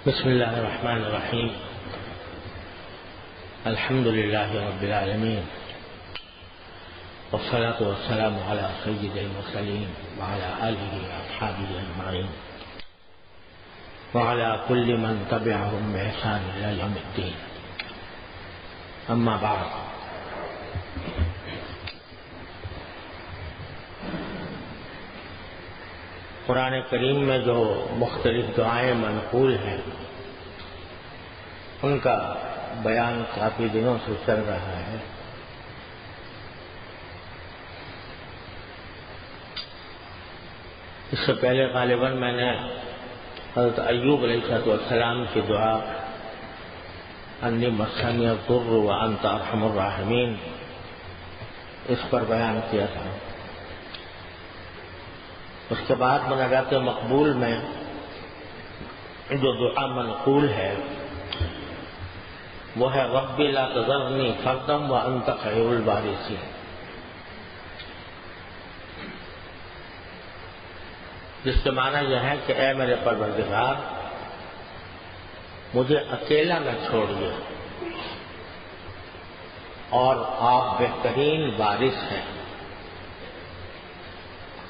بسم الله الرحمن الرحيم. الحمد لله رب العالمين، والصلاة والسلام على سيد المرسلين وعلى آله وأصحابه أجمعين وعلى كل من تبعهم بإحسان إلى يوم الدين. أما بعد، قرآن کریم میں جو مختلف دعائیں منقول ہیں ان کا بیان کافی دنوں سے چل رہا ہے. اس سے پہلے غالباً میں نے حضرت ایوب علیہ السلام کی دعا انی مسنی الضر وانت ارحم الراحمین اس پر بیان کیا تھا. اس کے بعد مناجات مقبول میں جو دعا منقول ہے وہ ہے رب لا تذرنی فردا وانت خیر الوارثین، جس کے معنی یہ ہے کہ اے میرے پروردگار مجھے اکیلا نہ چھوڑیے اور آپ بہترین وارث ہیں.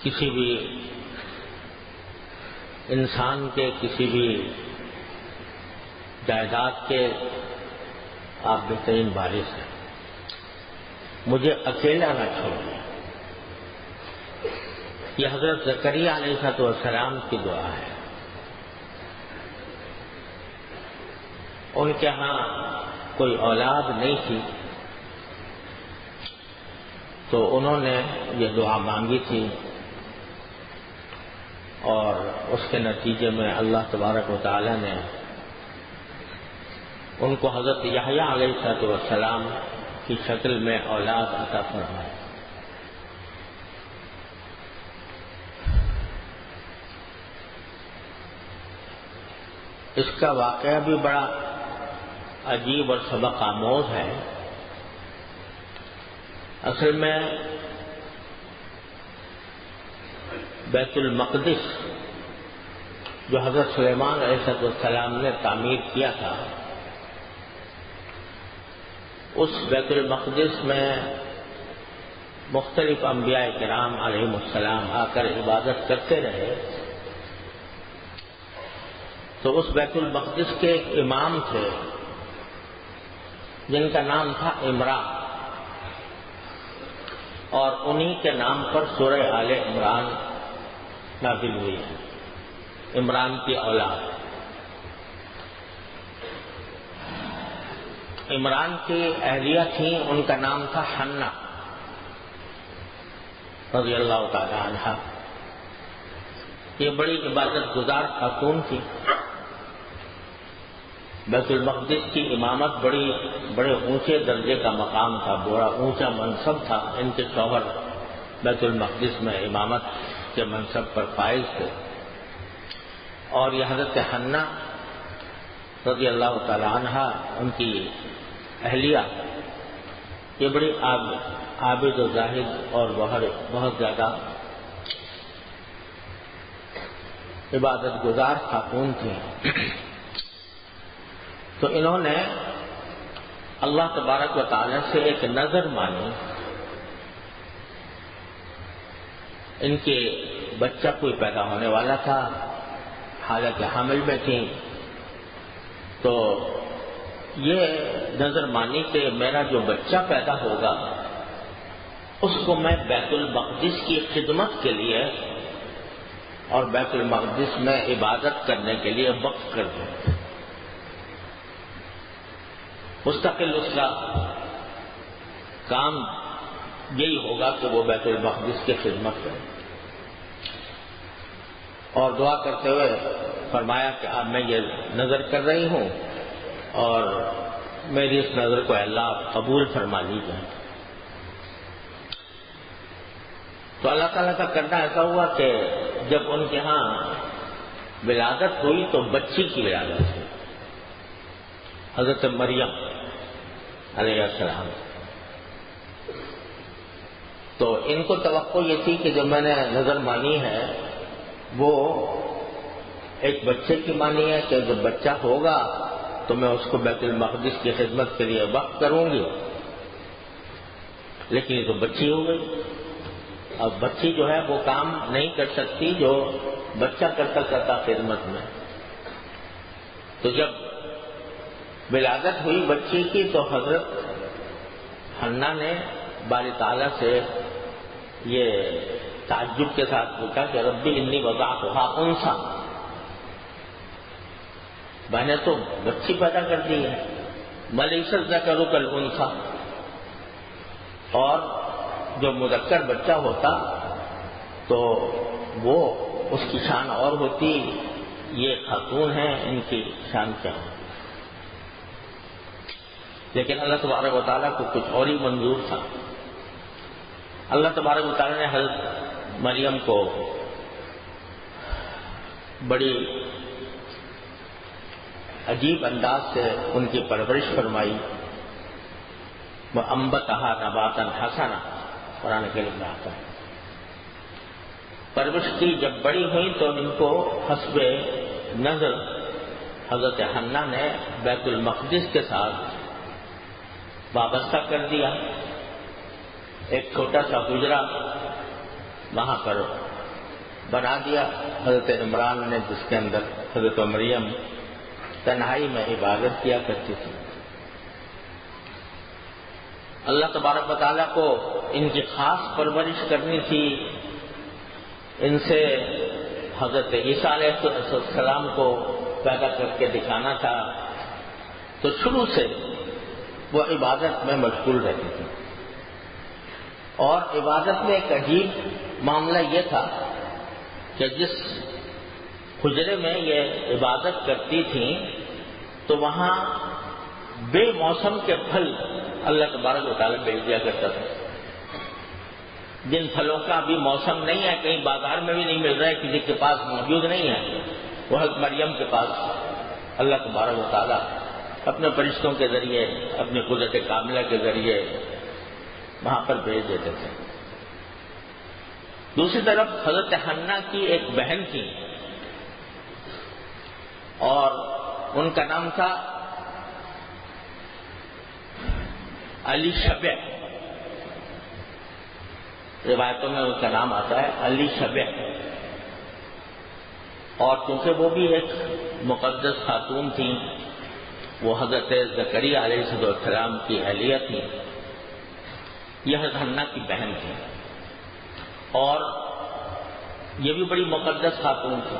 کسی بھی انسان کے کسی بھی جائیداد کے آپ بہترین وارث ہیں، مجھے اکیلا نہ چھوڑیے. یہ حضرت زکریہ علیہ السلام کی دعا ہے. ان کے ہاں کوئی اولاد نہیں تھی تو انہوں نے یہ دعا مانگی تھی اور اس کے نتیجے میں اللہ تبارک و تعالی نے ان کو حضرت یحییٰ علیہ السلام کی شکل میں اولاد عطا فرمائی. اس کا واقعہ بھی بڑا عجیب اور سبق آموز ہے. اصل میں بیت المقدس جو حضرت سلیمان علیہ السلام نے تعمیر کیا تھا، اس بیت المقدس میں مختلف انبیاء کرام علیہم السلام آ کر عبادت کرتے رہے. تو اس بیت المقدس کے ایک امام تھے جن کا نام تھا عمران، اور انہی کے نام پر سورہ آل عمران نازل ہوئی ہے. عمران کی اولاد عمران کی اہلیہ تھیں، ان کا نام تھا حنہ رضی اللہ تعالی عنہا. یہ بڑی عبادت گزار خاتون تھی. بیت المقدس کی امامت بڑے اونچے درجے کا مقام تھا، بڑا اونچا منصب تھا. ان کے شوہر بیت المقدس میں امامت کے منصب پر فائز تھے، اور یہ حضرت حنہ رضی اللہ تعالی عنہا ان کی اہلیہ یہ بڑی عابد و زاہد اور بہت زیادہ عبادت گزار خاتون تھیں. تو انہوں نے اللہ تبارک و تعالی سے ایک نظر مانی. ان کے بچہ کوئی پیدا ہونے والا تھا، حالانکہ حامل میں تھیں. تو یہ نظر مانی کہ میرا جو بچہ پیدا ہوگا اس کو میں بیت المقدس کی خدمت کے لیے اور بیت المقدس میں عبادت کرنے کے لیے وقف کر دوں. مستقل اس کا کام یہی ہوگا کہ وہ بیت المقدس کی خدمت کرے. اور دعا کرتے ہوئے فرمایا کہ اب میں یہ نظر کر رہی ہوں اور میری اس نظر کو اللہ آپ قبول فرما لیجیے. تو اللہ تعالیٰ کا کرنا ایسا ہوا کہ جب ان کے ہاں ولادت ہوئی تو بچی کی ولادت ہوئی، حضرت مریم علیہ السلام. تو ان کو توقع یہ تھی کہ جو میں نے نظر مانی ہے وہ ایک بچے کی مانی ہے کہ جب بچہ ہوگا تو میں اس کو بیت المقدس کی خدمت کے لیے وقف کروں گی، لیکن یہ تو بچی ہو گئی. اب بچی جو ہے وہ کام نہیں کر سکتی جو بچہ کرتا خدمت میں. تو جب ولادت ہوئی بچی کی تو حضرت حنا نے باری تعالیٰ سے یہ تعجب کے ساتھ پوچھا کہ ربی انی وضعتھا انثی، میں نے تو بچی پیدا کر دی ہے. ولیس الذکر کالانثی، اور جو مذکر بچہ ہوتا تو وہ اس کی شان اور ہوتی، یہ خاتون ہیں ان کی شان کیا ہے. لیکن اللہ تبارک و تعالیٰ کو کچھ اور ہی منظور تھا. اللہ تبارک و تعالیٰ نے حضرت مریم کو بڑی عجیب انداز سے ان کی پرورش فرمائی. وَأَنبَتَهَا نَبَاتًا حَسَنًا، قرآن کریم میں آتا ہے. پرورش کی جب بڑی ہوئی تو ان کو حسب نظر حضرت حنا نے بیت المقدس کے ساتھ وابستہ کر دیا. ایک چھوٹا سا حجرہ وہاں پر بنا دیا حضرت عمران نے، جس کے اندر حضرت مریم تنہائی میں عبادت کیا کرتی تھی. اللہ تبارک و تعالیٰ کو ان کی خاص پرورش کرنی تھی. ان سے حضرت عیسیٰ علیہ السلام کو پیدا کر کے دکھانا تھا. تو شروع سے وہ عبادت میں مشغول رہتی تھی. اور عبادت میں ایک عجیب معاملہ یہ تھا کہ جس حجرے میں یہ عبادت کرتی تھیں تو وہاں بے موسم کے پھل اللہ تبارک و تعالیٰ بھیج دیا کرتا تھا. جن پھلوں کا ابھی موسم نہیں ہے، کہیں بازار میں بھی نہیں مل رہا ہے، کسی کے پاس موجود نہیں ہے، وہ حضرت مریم کے پاس اللہ تبارک و تعالیٰ اپنے فرشتوں کے ذریعے، اپنی قدرت کاملہ کے ذریعے وہاں پر بھیج دیتے تھے. دوسری طرف حضرت حنا کی ایک بہن تھی اور ان کا نام تھا علی شبع. روایتوں میں ان کا نام آتا ہے علی شبع. اور چونکہ وہ بھی ایک مقدس خاتون تھیں، وہ حضرت زکریا علیہ السلام کی اہلیہ تھی. یہ حضرت حنا کی بہن تھی اور یہ بھی بڑی مقدس خاتون تھی.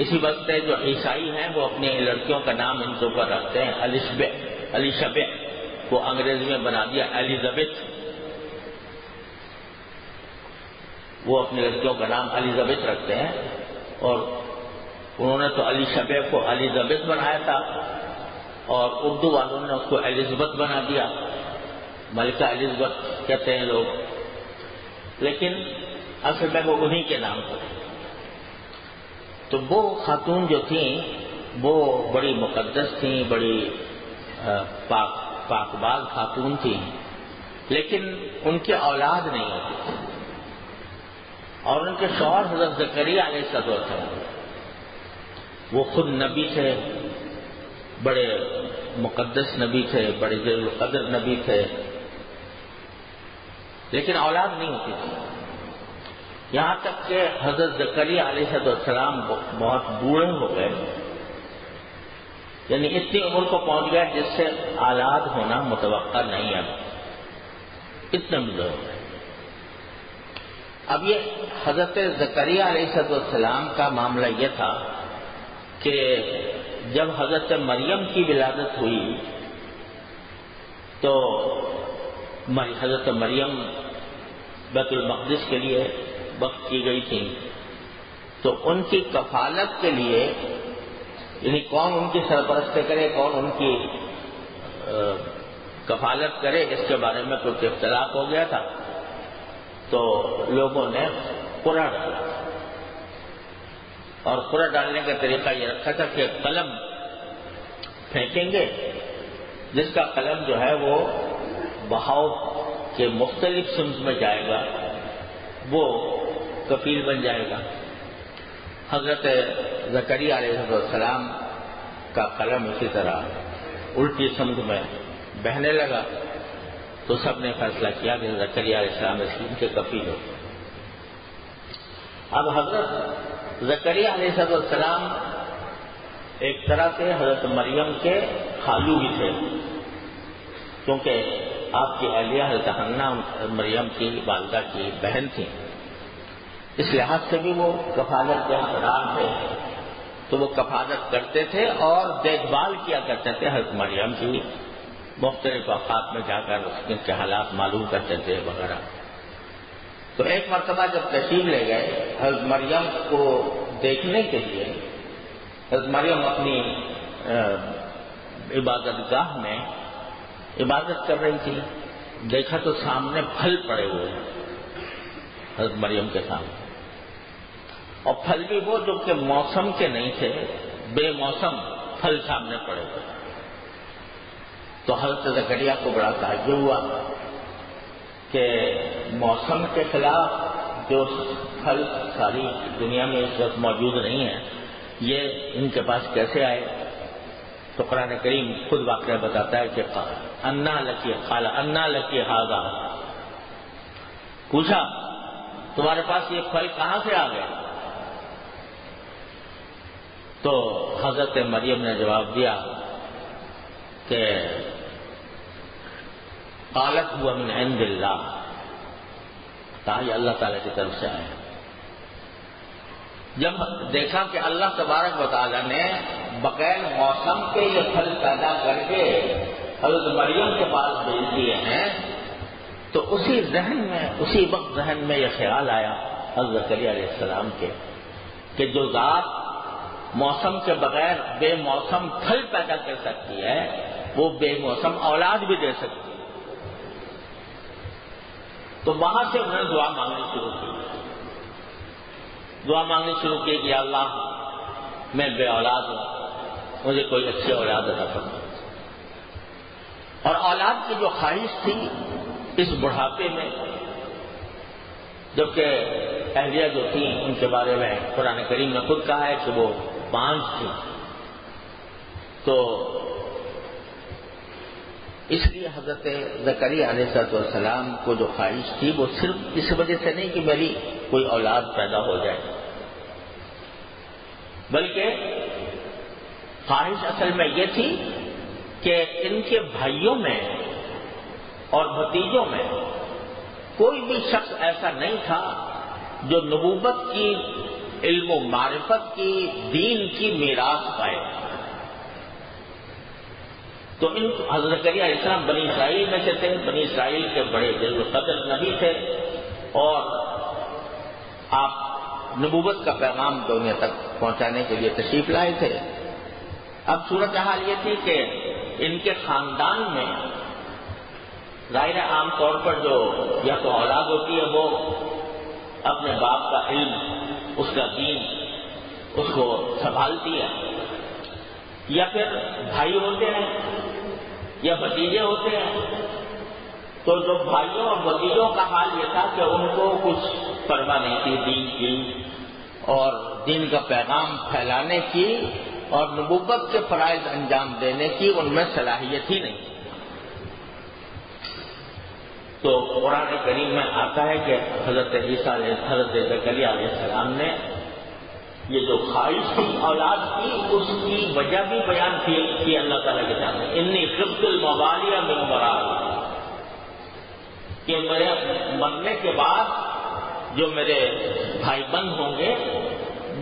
اسی وقت جو عیسائی ہیں وہ اپنی لڑکیوں کا نام ان کے اوپر رکھتے ہیں علی شبع، وہ انگریزی میں بنا دیا ایلیزابتھ. وہ اپنی لڑکیوں کا نام ایلیزابتھ رکھتے ہیں اور انہوں نے تو علی شبع کو ایلیزابتھ بنایا تھا اور اردو والوں نے اس کو ایلزبتھ بنا دیا. ملکہ ایلزبتھ کہتے ہیں لوگ، لیکن اصل میں وہ انہی کے نام پر. تو وہ خاتون جو تھیں وہ بڑی مقدس تھیں، بڑی پاکباز خاتون تھیں، لیکن ان کی اولاد نہیں ہوتی تھی. اور ان کے شوہر حضرت زکریا علیہ السلام وہ خود نبی تھے، بڑے مقدس نبی تھے، بڑے ذی القدر نبی تھے، لیکن اولاد نہیں ہوتی تھی. یہاں تک کہ حضرت زکریا علیہ السلام بہت بوڑھے ہو گئے، یعنی اتنی عمر کو پہنچ گئے جس سے اولاد ہونا متوقع نہیں ہے، اتنے بوڑھے ہو گئے. اب یہ حضرت زکریا علیہ السلام کا معاملہ یہ تھا کہ جب حضرت مریم کی ولادت ہوئی تو حضرت مریم بیت المقدس کے لیے وقف کی گئی تھی. تو ان کی کفالت کے لیے، یعنی کون ان کی سرپرستی کرے، کون ان کی کفالت کرے، اس کے بارے میں کچھ اختلاف ہو گیا تھا. تو لوگوں نے قرعہ ڈالا اور قرعہ ڈالنے کا طریقہ یہ رکھا تھا کہ قلم پھینکیں گے، جس کا قلم جو ہے وہ بہاؤ کے مختلف سمت میں جائے گا وہ کفیل بن جائے گا. حضرت زکریا علیہ السلام کا قلم اسی طرح الٹی سمت میں بہنے لگا تو سب نے فیصلہ کیا کہ زکریا علیہ السلام اسلام کے کفیل ہو. اب حضرت زکریا علیہ السلام ایک طرح سے حضرت مریم کے خالو بھی تھے، کیونکہ آپ کی اہلیہ حضرت حنہ مریم کی والدہ کی بہن تھی، اس لحاظ سے بھی وہ کفالت کے حقدار تھے. تو وہ کفالت کرتے تھے اور دیکھ بھال کیا کرتے تھے حضرت مریم کی، مختلف اوقات میں جا کر اس کے حالات معلوم کرتے تھے وغیرہ. تو ایک مرتبہ جب تشریف لے گئے حضرت مریم کو دیکھنے کے لیے، حضرت مریم اپنی عبادت گاہ میں عبادت کر رہی تھی، دیکھا تو سامنے پھل پڑے ہوئے حضرت مریم کے سامنے، اور پھل بھی وہ جو کہ موسم کے نہیں تھے، بے موسم پھل سامنے پڑے ہوئے. تو حضرت زکریا کو بڑا تعجب ہوا کہ موسم کے خلاف جو پھل ساری دنیا میں اس وقت موجود نہیں ہیں، یہ ان کے پاس کیسے آئے؟ تو قرآن کریم خود واقعہ بتاتا ہے کہ انا لکی ھذا، پوچھا تمہارے پاس یہ پھل کہاں سے آ گئے؟ تو حضرت مریم نے جواب دیا کہ قالت هو من عند اللہ، کہا یہ اللہ تعالیٰ کی طرف سے آیا. جب دیکھا کہ اللہ تبارک و تعالیٰ نے بغیر موسم کے یہ پھل پیدا کر کے حضرت مریم کے پاس بھیج دیے ہیں، تو اسی وقت ذہن میں یہ خیال آیا حضرت زکریا علیہ السلام کے کہ جو ذات موسم کے بغیر بے موسم پھل پیدا کر سکتی ہے، وہ بے موسم اولاد بھی دے سکتی ہے. تو وہاں سے انہوں نے دعا مانگنی شروع کی کہ اللہ میں بے اولاد ہوں، مجھے کوئی اچھی اولاد عطا فرما. اور اولاد کی جو خواہش تھی اس بڑھاپے میں، جبکہ اہلیہ جو تھی ان کے بارے میں قرآن کریم نے خود کہا ہے کہ وہ 5 تھی، تو اس لیے حضرت زکریا علیہ السلام کو جو خواہش تھی وہ صرف اس وجہ سے نہیں کہ میری کوئی اولاد پیدا ہو جائے، بلکہ خواہش اصل میں یہ تھی کہ ان کے بھائیوں میں اور بھتیجوں میں کوئی بھی شخص ایسا نہیں تھا جو نبوت کی، علم و معرفت کی، دین کی میراث پائے. تو ان حضرت زکریا علیہ السلام بنی اسرائیل میں سے تھے، بنی اسرائیل کے بڑے جلیل القدر نبی تھے، اور آپ نبوت کا پیغام دنیا تک پہنچانے کے لیے تشریف لائے تھے. اب صورتحال یہ تھی کہ ان کے خاندان میں ظاہر عام طور پر جو یا تو اولاد ہوتی ہے وہ اپنے باپ کا علم، اس کا دین اس کو سنبھالتی ہے، یا پھر بھائی ہوتے ہیں یا بھتیجے ہوتے ہیں. تو جو بھائیوں اور بھتیجوں کا حال یہ تھا کہ ان کو کچھ پرواہ نہیں تھی دین کی اور دین کا پیغام پھیلانے کی اور نبوت کے فرائض انجام دینے کی ان میں صلاحیت ہی نہیں. تو قرآن کریم میں آتا ہے کہ حضرت زکریا علیہ السلام نے یہ جو خواہش کی اولاد کی اس کی وجہ بھی بیان کی اللہ تعالیٰ کے سامنے، انی خفت الموالی من ورائی، کہ میرے مرنے کے بعد جو میرے بھائی بند ہوں گے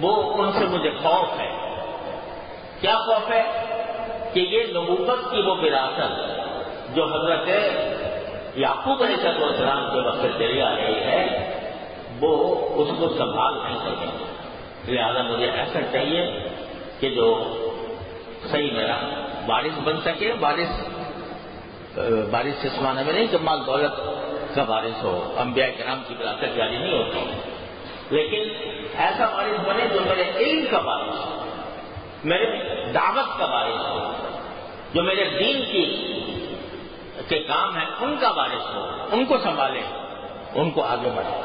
وہ ان سے مجھے خوف ہے. کیا خوف ہے؟ کہ یہ نبوت کی وہ وراثت جو حضرت یعقوب علیہ السلام کے وقت چلی آ رہی ہے وہ اس کو سنبھال نہیں سکیں. لہذا مجھے ایسا چاہیے کہ جو صحیح میرا وارث بن سکے. وارث اس معنی میں نہیں کہ مال دولت کا وارث ہو، انبیاء کرام کی وراثت جاری نہیں ہوتی، لیکن ایسا وارث بنے جو میرے علم کا وارث ہو، میرے دعوت کا وارث ہو، جو میرے دین کے کام ہیں ان کا وارث ہو، ان کو سنبھالے، ان کو آگے بڑھائے.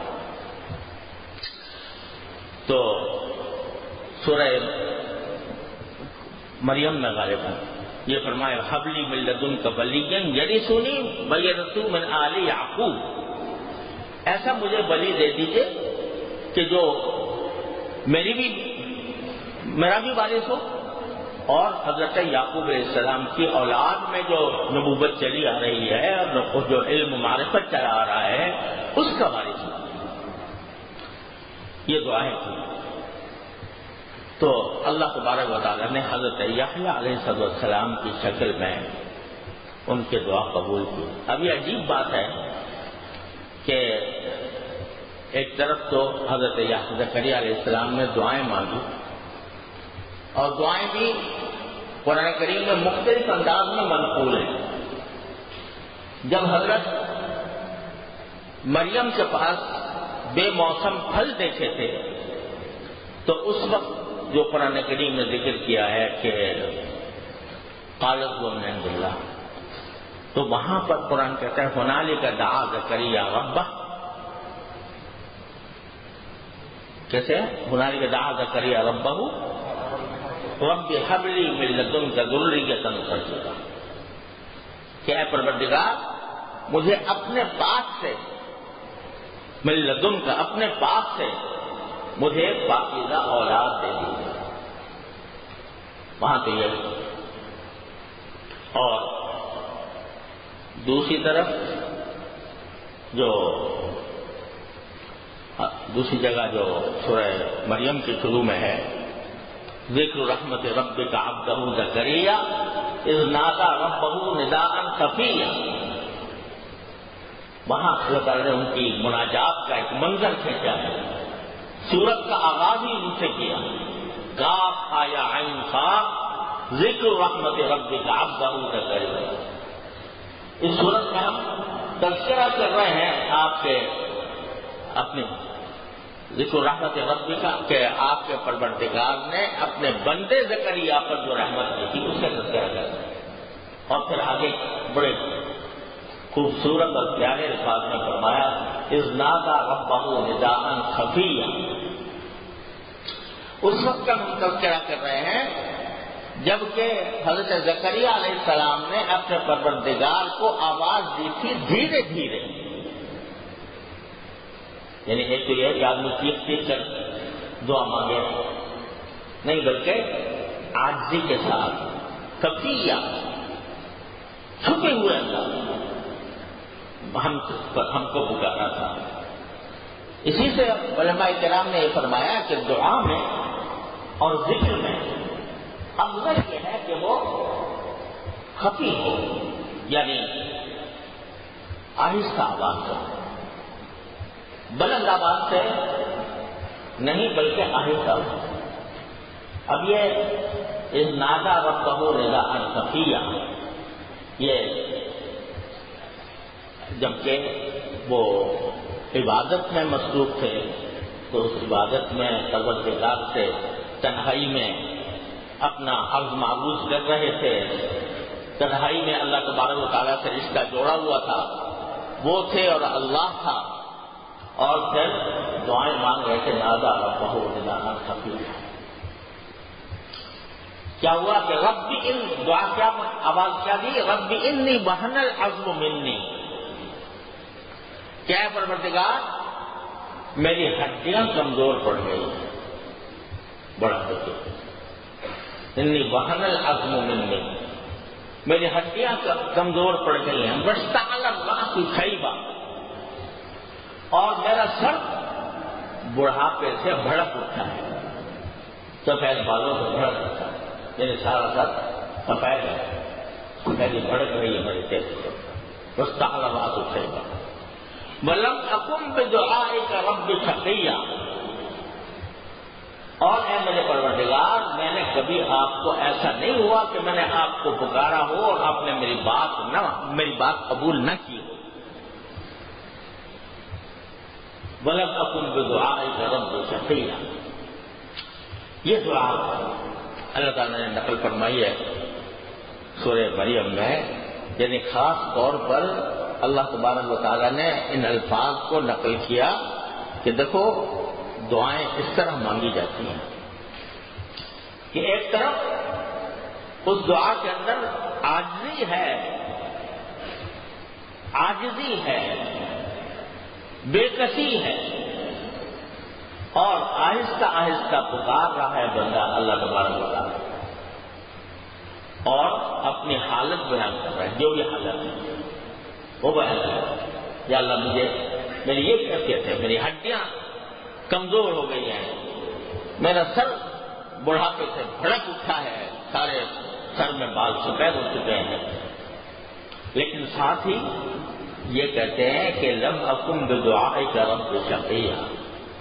تو سورہ مریم میں غالب ہے، یہ فرمایا حبلی من لدنک ولییا یرثنی ویرث من آل یعقوب، ایسا مجھے ولی دے دیجئے کہ جو میرا بھی وارث ہو، اور حضرت یعقوب علیہ السلام کی اولاد میں جو نبوت چلی آ رہی ہے اور جو علم معرفت چلا آ رہا ہے اس کا وارث ہو۔ یہ دعائیں تھیں۔ تو اللہ تبارک و تعالیٰ نے حضرت یحییٰ علیہ السلام کی شکل میں ان کی دعا قبول کی۔ اب یہ عجیب بات ہے کہ ایک طرف تو حضرت زکریا علیہ السلام نے دعائیں مانگی، اور دعائیں بھی قرآن کریم میں مختلف انداز میں منقول ہیں۔ جب حضرت مریم کے پاس بے موسم پھل دیکھے تھے تو اس وقت جو قرآن کریم نے ذکر کیا ہے کہ قالت هو من عند اللہ، تو وہاں پر قرآن کہتا ہے هنالک دعا زکریا ربہ، کیسے هنالک دعا زکریا ربہ رب هب لی من لدنک ذریۃ طیبہ، کہ اے پروردگار مجھے اپنے پاک سے، من لدنک اپنے پاک سے مجھے پاکیزہ اولاد دے دیجیے۔ وہاں تو یہ، اور دوسری طرف دوسری جگہ جو سورہ مریم کے شروع میں ہے، ذکر رحمت ربک عبدہ زکریا اذ نادى ربہ نداء خفیا، وہاں اللہ تعالیٰ نے ان کی مناجات کا ایک منظر کھینچا ہے۔ سورت کا آغاز ہی ان سے کیا، کاف آیا عین خا ذکر رحمت ربک عبدہ زکریا۔ اس سورت میں ہم تذکرہ کر رہے ہیں آپ کے اپنے ذکر رحمت ربی کا، کہ آپ کے پروردگار نے اپنے بندے زکریا پر جو رحمت کی تھی اس کا تذکرہ کر رہے ہیں، اور پھر آگے بڑے خوبصورت اور پیارے الفاظ میں فرمایا اذ نادى ربہ نداء خفیا۔ اس وقت کا ہم تذکرہ کر رہے ہیں جبکہ حضرت زکریا علیہ السلام نے اپنے پروردگار کو آواز دی تھی دھیرے دھیرے، یعنی ایک تو یہ کہ آدمی چیخ چیخ کر دعا مانگے نہیں، بلکہ عاجزی کے ساتھ خفیہ، چھپے ہوئے اللہ ہم کو پکارا تھا۔ اسی سے علماء کرام نے یہ فرمایا کہ دعا میں اور ذکر میں افضل یہ ہے کہ وہ خفی ہو، یعنی آہستہ آواز ہو، بلند آواز سے نہیں بلکہ آہستہ ہو۔ اب یہ اذ نادى ربہ نداء خفیا، یہ جبکہ وہ عبادت میں مصروف تھے تو اس عبادت میں پروردگار سے تنہائی میں اپنا عرض معروض کر رہے تھے، تنہائی میں اللہ تبارک و تعالیٰ سے رشتہ جوڑا ہوا تھا، وہ تھے اور اللہ تھا، اور پھر دعائیں مانگ رہے تھے نادى ربہ نداء خفیا۔ کیا ہوا کہ رب ان دعا کیا آواز کیا دی، رب انی وہن العظم منی، کیا ہے پروردگار میری ہڈیاں کمزور پڑ گئی، بڑا ہوتے انی وہن العظم منی، میری ہڈیاں کمزور پڑ گئی ہیں، واشتعل الرأس شیبا، اور میرا سر بڑھاپے سے بھڑک اٹھا ہے، سفید بالوں سے بھڑک اٹھا ہے، یعنی سارا سر سفید ہے، میری بھڑک رہی ہے میری تیز سے، واشتعل الرأس شیبا وَلَمْ أَكُنْ بِدُعَائِكَ رَبِّ شَقِيًّا، اور اے میرے پروردگار میں نے کبھی آپ کو ایسا نہیں ہوا کہ میں نے آپ کو پکارا ہو اور آپ نے میری بات قبول نہ کی ہو۔ وَلَمْ أَكُنْ بِدُعَائِكَ رَبِّ شَقِيًّا، یہ دعا اللہ تعالیٰ نے نقل فرمائی ہے سورہ مریم میں، یعنی خاص طور پر اللہ تبارک و تعالیٰ نے ان الفاظ کو نقل کیا کہ دیکھو دعائیں اس طرح مانگی جاتی ہیں۔ کہ ایک طرف اس دعا کے اندر عاجزی ہے، بے کسی ہے، اور آہستہ آہستہ پکار رہا ہے بندہ اللہ تبارک و تعالیٰ، اور اپنی حالت بیان کر رہا ہے، جو بھی حالت ہے وہ بیان کر رہا ہے۔ یا اللہ مجھے میری یہ کیفیت ہے، میری ہڈیاں کمزور ہو گئی ہیں، میرا سر بڑھاپے سے بھڑک اٹھا ہے، سارے سر میں بال سفید ہو چکے ہیں، لیکن ساتھ ہی یہ کہتے ہیں کہ لم اکن بدعائک رب شقیہ،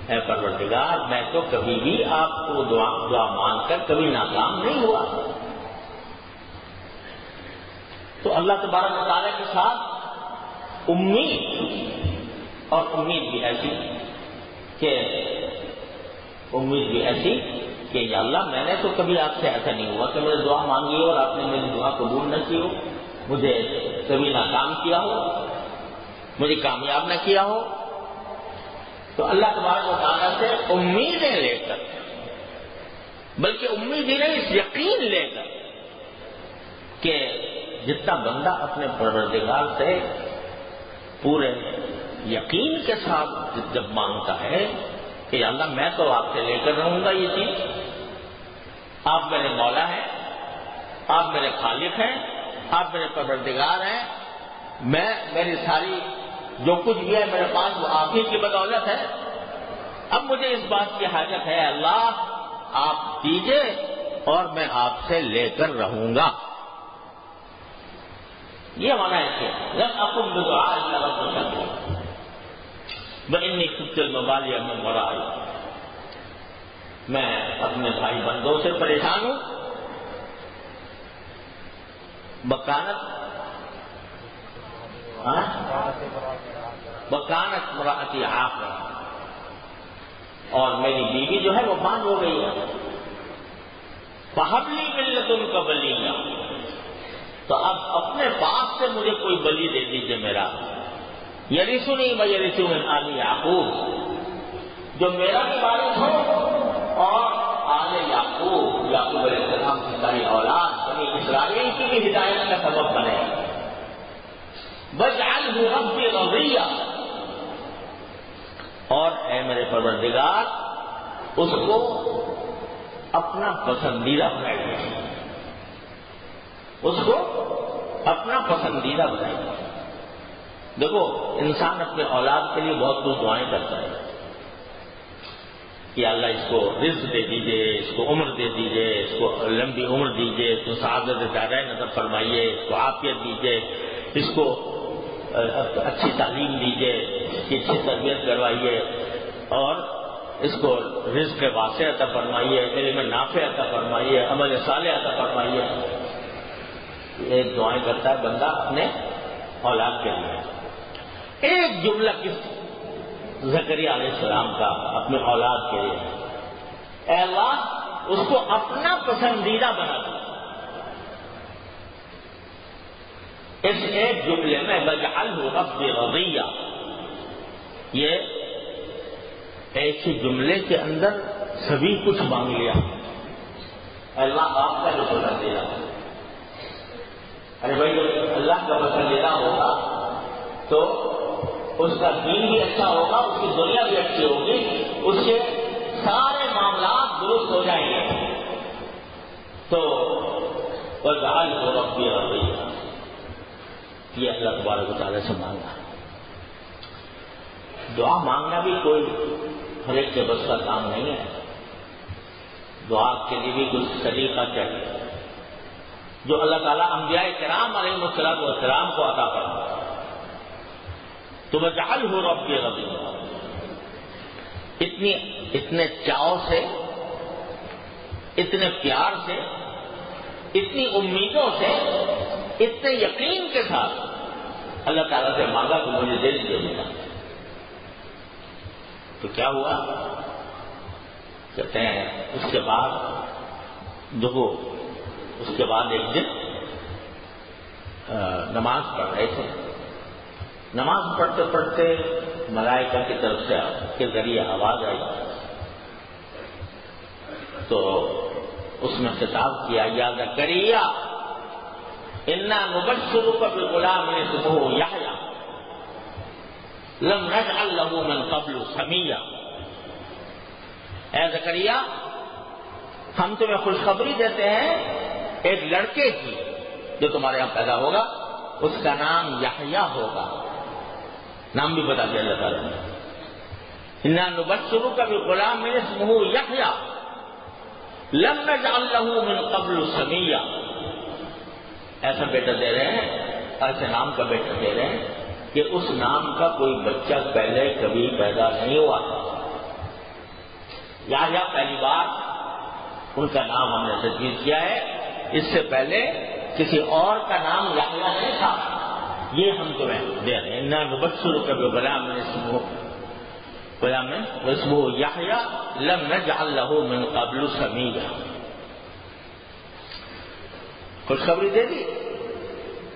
اے پروردگار میں تو کبھی بھی آپ کو دعا مان کر کبھی ناکام نہیں ہوا۔ تو اللہ تبارک و تعالیٰ کے ساتھ امید بھی ایسی کہ یا اللہ میں نے تو کبھی آپ سے ایسا نہیں ہوا کہ میں نے دعا مانگی ہو اور آپ نے میری دعا قبول نہ کی ہو، مجھے کبھی ناکام کیا ہو، مجھے کامیاب نہ کیا ہو۔ تو اللہ تبارک و تعالیٰ سے امیدیں لے کر، بلکہ امید ہی نہیں، اس یقین لے کر کہ جتنا بندہ اپنے پروردگار سے پورے یقین کے ساتھ جب مانگتا ہے کہ اللہ میں تو آپ سے لے کر رہوں گا، یہ چیز آپ میرے مولا ہیں، آپ میرے خالق ہیں، آپ میرے پروردگار ہیں، میری ساری جو کچھ بھی ہے میرے پاس وہ آپ ہی کی بدولت ہے، اب مجھے اس بات کی حاجت ہے اللہ آپ دیجئے اور میں آپ سے لے کر رہوں گا۔ یہ مانا ہے کہ لم اکن بدعائک رب شقیہ وانی خفت الموالیا من ورائی، میں اپنے بھائی بندوں سے پریشان ہوں، بکانت امراتی عاقرا، اور میری بیوی جو ہے وہ باندھ ہو گئی ہے، فہب لی من لدنک ولیا، تو اب اپنے پاس سے مجھے کوئی بلی دے دیجیے میرا، یرثنی و یرث من آل یعقوب، جو میرا بھی وارث ہو اور آل یعقوب علیہ السلام کی ساری اولاد بنی اسرائیل کی بھی ہدایت کا سبب بنے، واجعلہ ربی رضیہ، اور اے میرے پروردگار اس کو اپنا پسندیدہ بنائیے، اس کو اپنا پسندیدہ بنائیے۔ دیکھو انسان اپنے اولاد کے لیے بہت کچھ دعائیں کرتا ہے کہ اللہ اس کو رزق دے دیجئے، اس کو عمر دے دیجئے، اس کو لمبی عمر دیجئے، اس کو سعادت دارین عطا فرمائیے، اس کو عافیت دیجئے، اس کو اچھی تعلیم دیجئے، اس کی اچھی تربیت کروائیے، اور اس کو رزق واسع عطا فرمائیے، علم نافع عطا فرمائیے، عمل صالح عطا فرمائیے۔ ایک دعائیں کرتا ہے بندہ اپنے اولاد کے لیے۔ ایک جملہ کس زکریا علیہ السلام کا اپنے اولاد کے لیے، اے اللہ اس کو اپنا پسندیدہ بنا دو۔ اس ایک جملے میں واجعلہ ربی رضیہ، یہ ایک ہی جملے کے اندر سبھی کچھ مانگ لیا۔ اللہ آپ کا جو پسندیدہ، ارے بھائی جب اللہ کا پسندیدہ ہوگا تو اس کا دین بھی اچھا ہوگا، اس کی دنیا بھی اچھی ہوگی، اس کے سارے معاملات درست ہو جائیں گے۔ تو واجعلہ ربی رضیہ، یہ اللہ تبارک و تعالیٰ سے مانگا۔ دعا مانگنا بھی کوئی ہر ایک کے بس کا کام نہیں ہے، دعا کے لیے بھی کچھ طریقہ چاہیے جو اللہ تعالیٰ انبیاء کرام علیہ السلام کو عطا فرمایا۔ تو واجعلہ ربی رضیہ، اتنے چاؤ سے، اتنے پیار سے، اتنی امیدوں سے، اتنے یقین کے ساتھ اللہ تعالیٰ سے مانگا کہ مجھے دے دیجیے۔ تو کیا ہوا؟ کہتے ہیں اس کے بعد دیکھو، اس کے بعد ایک دن نماز پڑھ رہے تھے، نماز پڑھتے پڑھتے ملائکہ کی طرف سے کے ذریعے آواز آئی، تو اس میں خطاب کیا یا زکریا انا نبشرک بغلام اسمہ یحییٰ لم نجعل له من قبل سمیہ، اے زکریا ہم تمہیں خوشخبری دیتے ہیں ایک لڑکے کی جو تمہارے یہاں پیدا ہوگا، اس کا نام یحییٰ ہوگا، نام بھی بتا دیا اللہ تعالیٰ نے، انا نبشرک بغلام اسمہ یحییٰ لم نجعل له من قبل سمیہ، ایسا بیٹا دے رہے ہیں، ایسے نام کا بیٹا دے رہے ہیں کہ اس نام کا کوئی بچہ پہلے کبھی پیدا نہیں ہوا، یحییٰ پہلی بار ان کا نام ہم نے تجویز کیا ہے، اس سے پہلے کسی اور کا نام یحییٰ نہیں تھا، یہ ہم تمہیں دے رہے ہیں، انا نبشرک بغلام اسمہ یحییٰ لم نجعل له من قبل سمیہ، خوشخبری دے دی،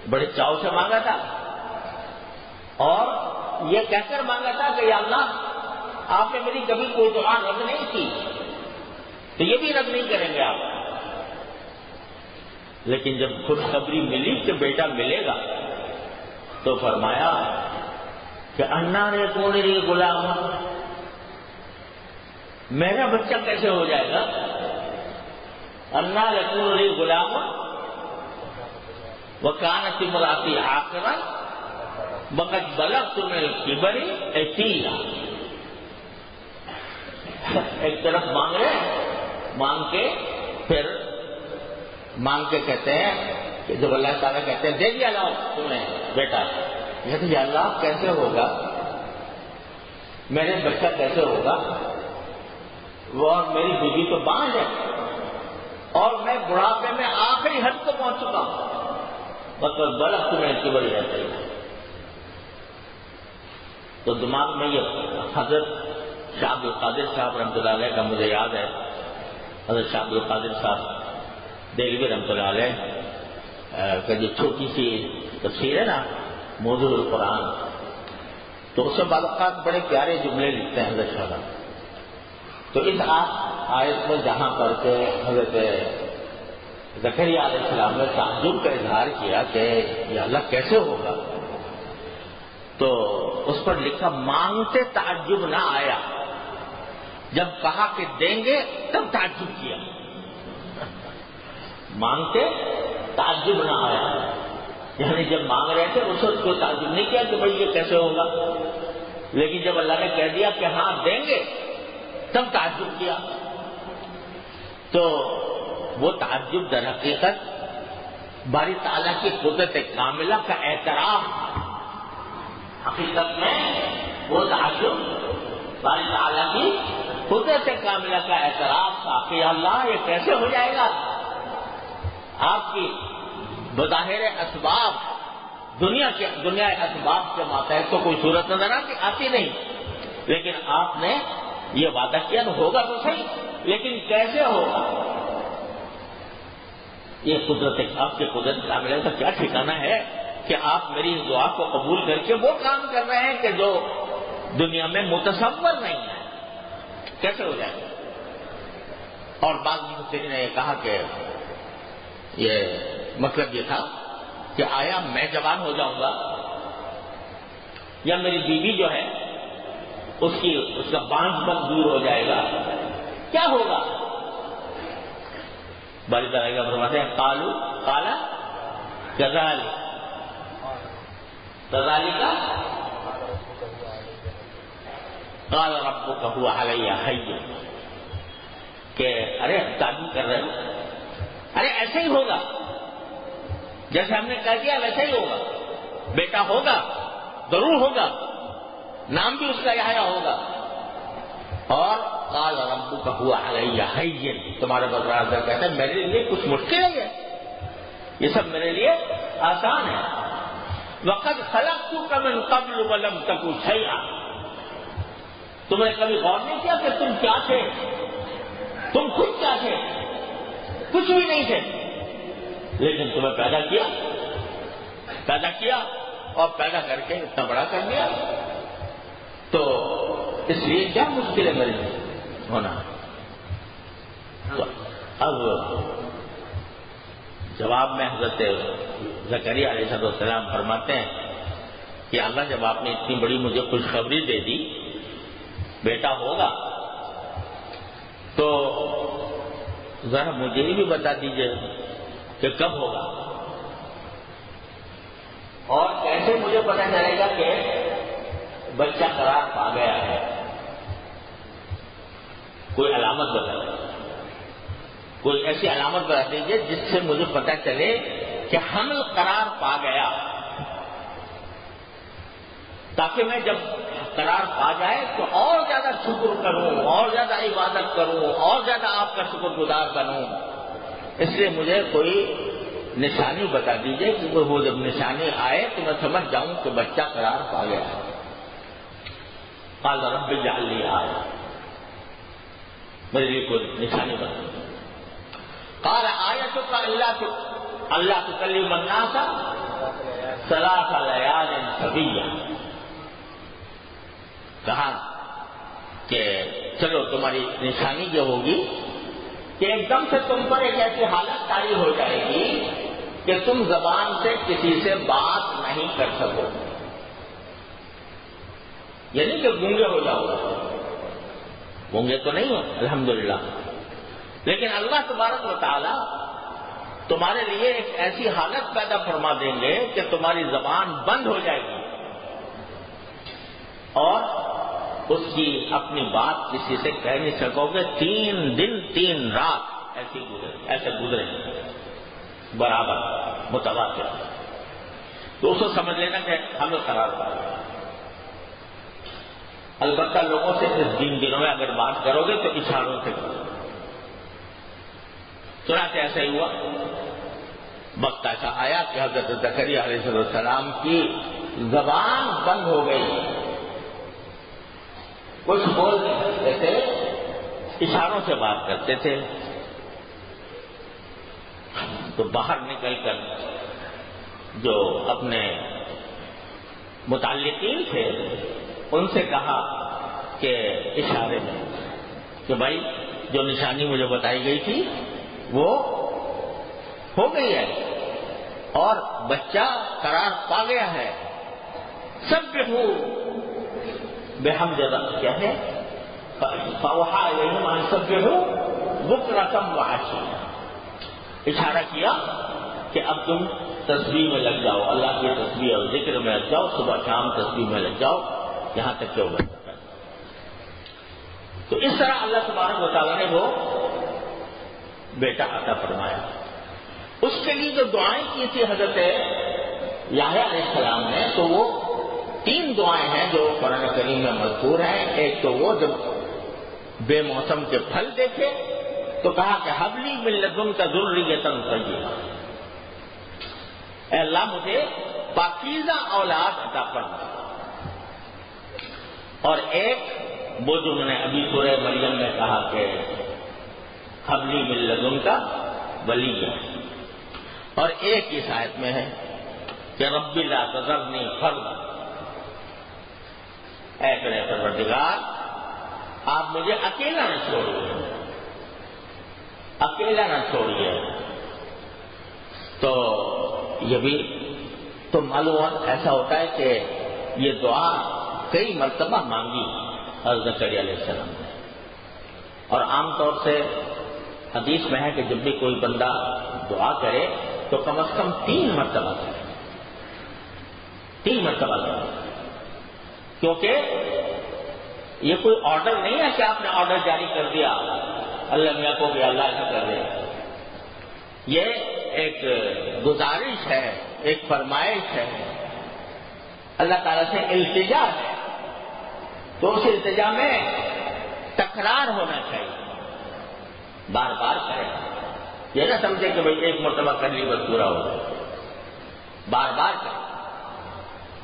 بڑے چاؤ سے مانگا تھا، اور یہ کہہ کر مانگا تھا کہ یا اللہ آپ نے میری کبھی کوئی دعا رد نہیں کی تو یہ بھی رد نہیں کریں گے آپ، لیکن جب خوشخبری ملی کہ بیٹا ملے گا تو فرمایا کہ انا یکون لی غلام، میرا بچہ کیسے ہو جائے گا، انا یکون لی غلام وکانت امراتی عاقرا وقد بلغت من الکبر عتیہ، ایک طرف مانگ رہے، مانگ کے کہتے ہیں کہ جب اللہ تعالیٰ کہتے ہیں دے دیا لاؤ تمہیں بیٹا، کہتے یا اللہ کیسے ہوگا، میرے بچہ کیسے ہوگا، وہ اور میری بیوی تو بانجھ ہے اور میں بڑھاپے میں آخری حد کو پہنچ چکا ہوں، مطلب بلغ تمہیں کی بڑی رہتا ہے، تو دماغ میں یہ حضرت شاہ عبد القادر صاحب رحمۃ اللہ علیہ کا مجھے یاد ہے، حضرت شاہ عبد القادر صاحب دہلوی رحمۃ اللہ علیہ کا جو چھوٹی سی تفسیر ہے نا موضوع القرآن، تو اس میں بعض اوقات بڑے پیارے جملے لکھتے ہیں حضرت شاہ، تو اس آیت میں جہاں پر کے حضرت زکریا علیہ السلام نے تعجب کا اظہار کیا کہ یا اللہ کیسے ہوگا، تو اس پر لکھا مانگتے تعجب نہ آیا، جب کہا کہ دیں گے تب تعجب کیا، مانگتے تعجب نہ آیا، یعنی جب مانگ رہے تھے اس وقت کوئی تعجب نہیں کیا کہ بھائی یہ کیسے ہوگا، لیکن جب اللہ نے کہہ دیا کہ ہاں دیں گے تب تعجب کیا، تو وہ تعجب در حقیقت باری تعالیٰ کی قدرت کاملہ کا اعتراف، حقیقت میں وہ تعجب باری تعالیٰ کی قدرت کاملہ کا اعتراف تھا کہ اللہ یہ کیسے ہو جائے گا، آپ کی بظاہر اسباب دنیا اسباب کے ماتحت تو کوئی صورت نظر آتی نہیں، لیکن آپ نے یہ وعدہ کیا تو ہوگا تو صحیح، لیکن کیسے ہوگا، یہ قدرت آپ کے قدرت کاملہ کا کیا ٹھکانہ ہے کہ آپ میری اس دعا کو قبول کر کے وہ کام کر رہے ہیں کہ جو دنیا میں متصور نہیں ہے، کیسے ہو جائے گا۔ اور بعض مفسرین نے یہ کہا کہ یہ مطلب یہ تھا کہ آیا میں جوان ہو جاؤں گا یا میری بیوی جو ہے اس کا بانجھ پن دور ہو جائے گا، کیا ہوگا، باری تعالیٰ کا فرماتے ہیں قالا كذلك قال ربك هو علي هين، کہ ارے تعجب کر رہے ہو، ارے ایسے ہی ہوگا جیسے ہم نے کہہ دیا ویسے ہی ہوگا، بیٹا ہوگا ضرور ہوگا، نام بھی اس کا یحییٰ ہوگا، اور قال ربک هو علی ہین، تمہارے پروردگار کہتا ہے میرے لیے کچھ مشکل ہے، یہ سب میرے لیے آسان ہے، وقد خلقتک من قبل ولم تک شیئا، تم نے کبھی غور نہیں کیا کہ تم کیا تھے، تم خود کیا تھے، کچھ بھی نہیں تھے، لیکن تمہیں پیدا کیا اور پیدا کر کے اتنا بڑا کر دیا، تو اس لیے کیا مشکل ہے میرے لیے ہونا، اب جواب میں حضرت زکریا علیہ السلام فرماتے ہیں کہ اللہ جب آپ نے اتنی بڑی مجھے خوشخبری دے دی بیٹا ہوگا تو ذرا مجھے بھی بتا دیجئے کہ کب ہوگا اور کیسے مجھے پتا چلے گا کہ بچہ قرار پا گیا ہے. کوئی علامت بتا دیجیے, کوئی ایسی علامت بتا دیجیے جس سے مجھے پتا چلے کہ حمل قرار پا گیا, تاکہ میں جب قرار پا جائے تو اور زیادہ شکر کروں, اور زیادہ عبادت کروں, اور زیادہ آپ کا شکر گزار بنوں. اس لیے مجھے کوئی نشانی بتا دیجیے کہ وہ جب نشانی آئے تو میں سمجھ جاؤں کہ بچہ قرار پا گیا ہے. قال رب اجعل لی آیہ, میرے لیے کوئی نشانی بتا دیجیے. قال آیتک اللہ تکلم الناس ثلاث لیال سویہ. کہا کہ چلو تمہاری نشانی یہ ہوگی کہ ایک دم سے تم پر ایک ایسی حالت طاری ہو جائے گی کہ تم زبان سے کسی سے بات نہیں کر سکو, یعنی کہ گونگے ہو جاؤ. گونگے تو نہیں ہو الحمدللہ, لیکن اللہ تبارک و تعالی تمہارے لیے ایک ایسی حالت پیدا فرما دیں گے کہ تمہاری زبان بند ہو جائے گی اور اس کی اپنی بات کسی سے کہہ نہیں سکو گے. 3 دن 3 رات ایسے گزرے برابر متواتر. تو اس کو سمجھ لینا کہ ہمیں قرار پا گیا. البتہ لوگوں سے اس دنوں میں اگر بات کرو گے تو اشاروں سے کرو. چنانچہ ایسا ہی ہوا. وقت ایسا آیا کہ حضرت زکریا علیہ السلام کی زبان بند ہو گئی, کچھ بول نہیں سکتے تھے, اشاروں سے بات کرتے تھے. تو باہر نکل کر جو اپنے متعلقین تھے ان سے کہا کہ اشارے میں کہ بھائی جو نشانی مجھے بتائی گئی تھی وہ ہو گئی ہے اور بچہ قرار پا گیا ہے. سبحوا بحمد کیا ہے فاوحى الیہم ان سبحوا بکرۃ وعشیا. اشارہ کیا کہ اب تم تسبیح میں لگ جاؤ, اللہ کی تسبیح اور ذکر میں لگ جاؤ, صبح شام تسبیح میں لگ جاؤ, یہاں تک کہ وہ بن سکتا ہے. تو اس طرح اللہ تبارک و تعالیٰ نے وہ بیٹا عطا فرمایا. اس کے لیے جو دعائیں کی تھی حضرت یحییٰ علیہ السلام نے, تو وہ 3 دعائیں ہیں جو قرآن کریم میں مذکور ہیں. ایک تو وہ جب بے موسم کے پھل دیکھے تو کہا کہ حب لی من لدنک ذریۃ طیبہ, اے اللہ مجھے پاکیزہ اولاد عطا فرما. اور ایک وہ جو میں نے ابھی سورہ مریم میں کہا کہ حب لی من لدنک ولیہ, اور ایک اس آیت میں ہے کہ رب لا تذرنی فردا, اے میرے پروردگار آپ مجھے اکیلا نہ چھوڑیے, اکیلا نہ چھوڑیے. تو یہ بھی تو معلوم ایسا ہوتا ہے کہ یہ دعا کئی مرتبہ مانگی حضرت زکریا علیہ السلام نے, اور عام طور سے حدیث میں ہے کہ جب بھی کوئی بندہ دعا کرے تو کم از کم 3 مرتبہ کرے, 3 مرتبہ کرے, کیونکہ یہ کوئی آرڈر نہیں ہے کہ آپ نے آرڈر جاری کر دیا اللہ میاں کو کہ اللہ ایسا کر دے. یہ ایک گزارش ہے, ایک فرمائش ہے, اللہ تعالیٰ سے التجا ہے. تو اس التجا میں تکرار ہونا چاہیے, بار بار کریں. یہ نہ سمجھے کہ بھائی ایک مرتبہ کر لی بس پورا ہو گیا, بار بار کریں.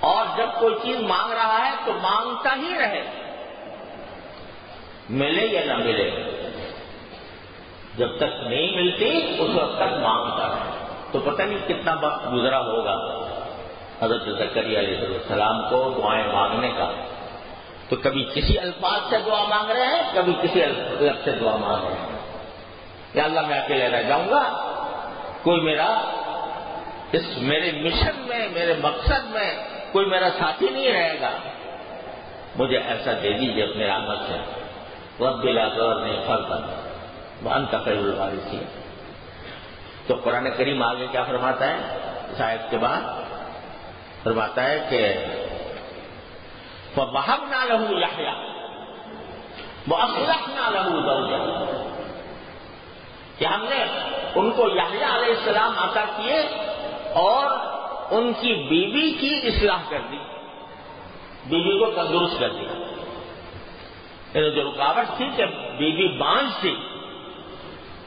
اور جب کوئی چیز مانگ رہا ہے تو مانگتا ہی رہے, ملے یا نہ ملے, جب تک نہیں ملتی اس وقت تک مانگتا رہے. تو پتہ نہیں کتنا وقت گزرا ہوگا حضرت زکریا علیہ السلام کو دعائیں مانگنے کا. تو کبھی کسی الفاظ سے دعا مانگ رہے ہیں, کبھی کسی لفظ سے دعا مانگ رہے ہیں. یا اللہ میں اکیلے رہ جاؤں گا، کوئی میرے مشن میں، میرے مقصد میں کوئی میرا ساتھی نہیں رہے گا، مجھے ایسا دے دیجیے اپنے رحمت سے۔ رب لا تذرنی فردا وانت خیر الوارثین۔ تو قرآن کریم آگے کیا فرماتا ہے اس آیت کے بعد؟ فرماتا ہے کہ فَوَهَبْنَا لَهُ يَحْيَىٰ وَأَصْلَحْنَا لَهُ زَوْجَهُ، کہ ہم نے ان کو یحییٰ علیہ السلام عطا کیے اور ان کی بیوی کی اصلاح کر دی، بیوی کو تندرست کر دیا۔ یعنی جو رکاوٹ تھی کہ بیوی بانجھ تھی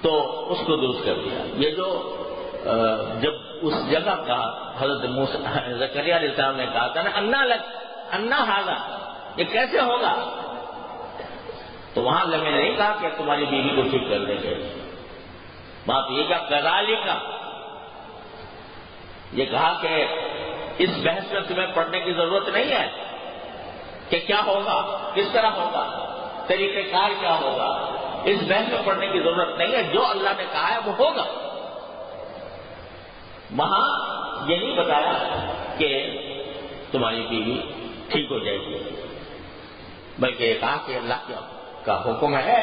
تو اس کو درست کر دیا۔ یہ جو جب اس جگہ کا حضرت زکریا علیہ السلام نے کہا تھا نا انا ھذا، یہ کیسے ہوگا، تو وہاں میں نے نہیں کہا کہ تمہاری بیوی کو ٹھیک کر دیں گے، بات یہ کہ کذالک، یہ کہا کہ اس بحث میں تمہیں پڑھنے کی ضرورت نہیں ہے کہ کیا ہوگا، کس طرح ہوگا، طریقہ کار کیا ہوگا، اس بحث میں پڑھنے کی ضرورت نہیں ہے، جو اللہ نے کہا ہے وہ ہوگا۔ وہاں یہ نہیں بتایا کہ تمہاری بیوی ٹھیک ہو جائے گی، بلکہ یہ کہا کہ اللہ کا حکم ہے،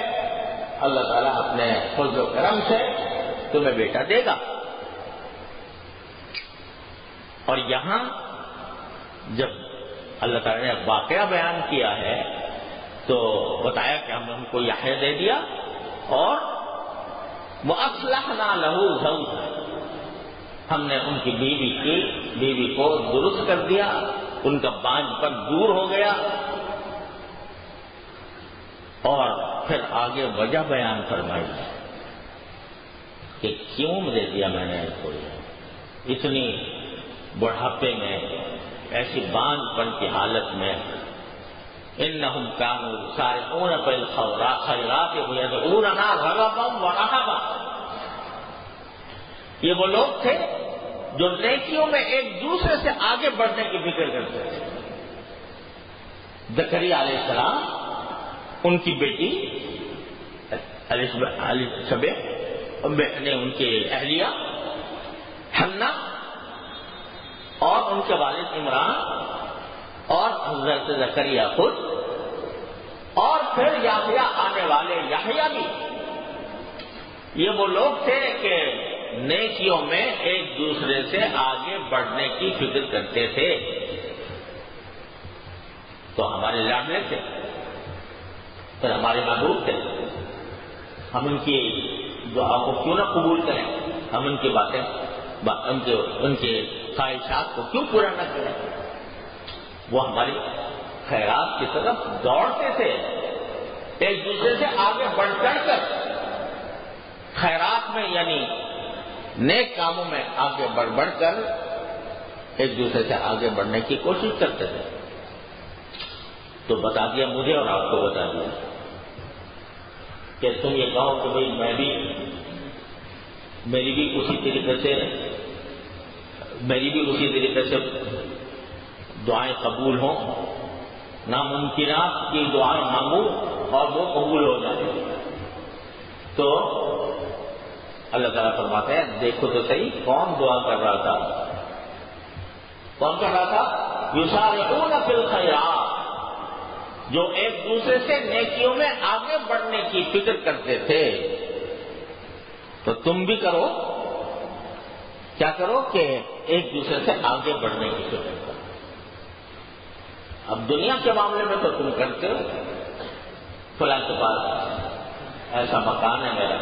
اللہ تعالیٰ اپنے فضل و کرم سے تمہیں بیٹا دے گا۔ اور یہاں جب اللہ تعالیٰ نے واقعہ بیان کیا ہے تو بتایا کہ ہم نے ان کو یحییٰ دے دیا اور وَأَصْلَحْنَا لَهُ زَوْجَهُ، ہم نے ان کی بیوی کو درست کر دیا، ان کا بانجھ پن دور ہو گیا۔ اور پھر آگے وجہ بیان فرمائی کہ کیوں دے دیا میں نے ان کو، اتنی بڑھاپے میں، ایسی بانجھ پن کی حالت میں۔ انہم کانوا یسارعون فی الخیرات ویدعوننا رغبا ورہبا، یہ وہ لوگ تھے جو نیکیوں میں ایک دوسرے سے آگے بڑھنے کی فکر کرتے تھے۔ زکریا علیہ السلام، ان کی بیٹی الیسبت نے ان کے اہلیہ حنا اور ان کے والد عمران اور حضرت زکریا خود، اور پھر یحییٰ آنے والے یحییٰ بھی، یہ وہ لوگ تھے کہ نیکیوں میں ایک دوسرے سے آگے بڑھنے کی فکر کرتے تھے۔ تو ہمارے لاڈلے تھے، پھر ہمارے محبوب تھے، ہم ان کی دعا کو کیوں نہ قبول کریں، ہم ان کی باتیں، ان کے خواہشات کو کیوں پورا نہ کریں۔ وہ ہماری خیرات کی طرف دوڑتے تھے، ایک دوسرے سے آگے بڑھ چڑھ کر خیرات میں یعنی نیک کاموں میں آگے بڑھ کر ایک دوسرے سے آگے بڑھنے کی کوشش کرتے تھے۔ تو بتا دیا مجھے اور آپ کو بتا دیا کہ تم یہ کہو کہ بھائی میری بھی اسی طریقے سے دعائیں قبول ہوں، ناممکنات کی دعائیں مانگوں اور وہ قبول ہو جائیں۔ تو اللہ تعالیٰ فرماتے ہیں دیکھو تو صحیح کون دعا کر رہا تھا، کون کر رہا تھا؟ یسارعون فی الخیرات، جو ایک دوسرے سے نیکیوں میں آگے بڑھنے کی فکر کرتے تھے۔ تو تم بھی کرو، کیا کرو کہ ایک دوسرے سے آگے بڑھنے کی فکر کرو۔ اب دنیا کے معاملے میں تو تم کرتے ہو، فلاں کے پاس ایسا مکان ہے میرا،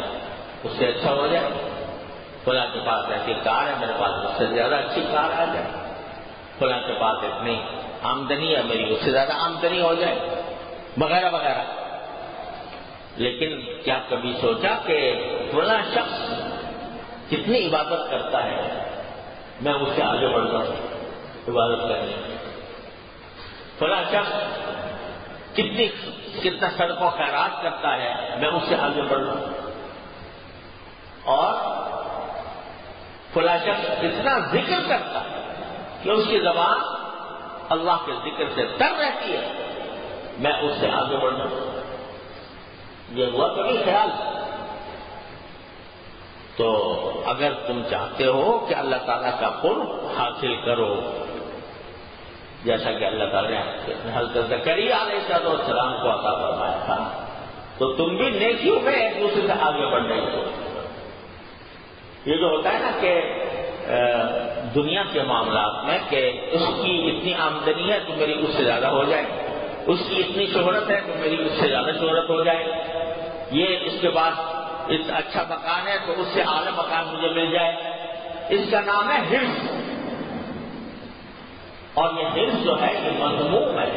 اس سے اچھا ہو جائے، فلاں کے پاس ایسی کار ہے میرے پاس، اس سے زیادہ اچھی کار آ جائے، فلاں کے پاس اتنی آمدنی ہے میری، اس سے زیادہ آمدنی ہو جائے، وغیرہ وغیرہ۔ لیکن کیا کبھی سوچا کہ فلاں شخص کتنی عبادت کرتا ہے، میں اس سے آگے بڑھ جاؤں عبادت کرنے؟ فلاں شخص کتنا صدقہ و خیرات کرتا ہے، میں اس سے آگے بڑھ جاؤں؟ اور فلاں شخص اتنا ذکر کرتا ہے کہ اس کی زبان اللہ کے ذکر سے تر رہتی ہے، میں اس سے آگے بڑھ جاؤں؟ یہ ہوا کبھی خیال؟ تو اگر تم چاہتے ہو کہ اللہ تعالیٰ کا قرب حاصل کرو، جیسا کہ اللہ تعالیٰ نے حضرت زکریا علیہ السلام کو عطا فرمایا تھا، تو تم بھی نیکیوں میں ایک دوسرے سے آگے بڑھنے کو۔ یہ جو ہوتا ہے نا کہ دنیا کے معاملات میں کہ اس کی اتنی آمدنی ہے تو میری اس سے زیادہ ہو جائے، اس کی اتنی شہرت ہے تو میری اس سے زیادہ شہرت ہو جائے، یہ اس کے پاس اس اچھا مکان ہے تو اس سے اعلیٰ مکان مجھے مل جائے، اس کا نام ہے حرص۔ اور یہ حرص جو ہے یہ مذموم ہے،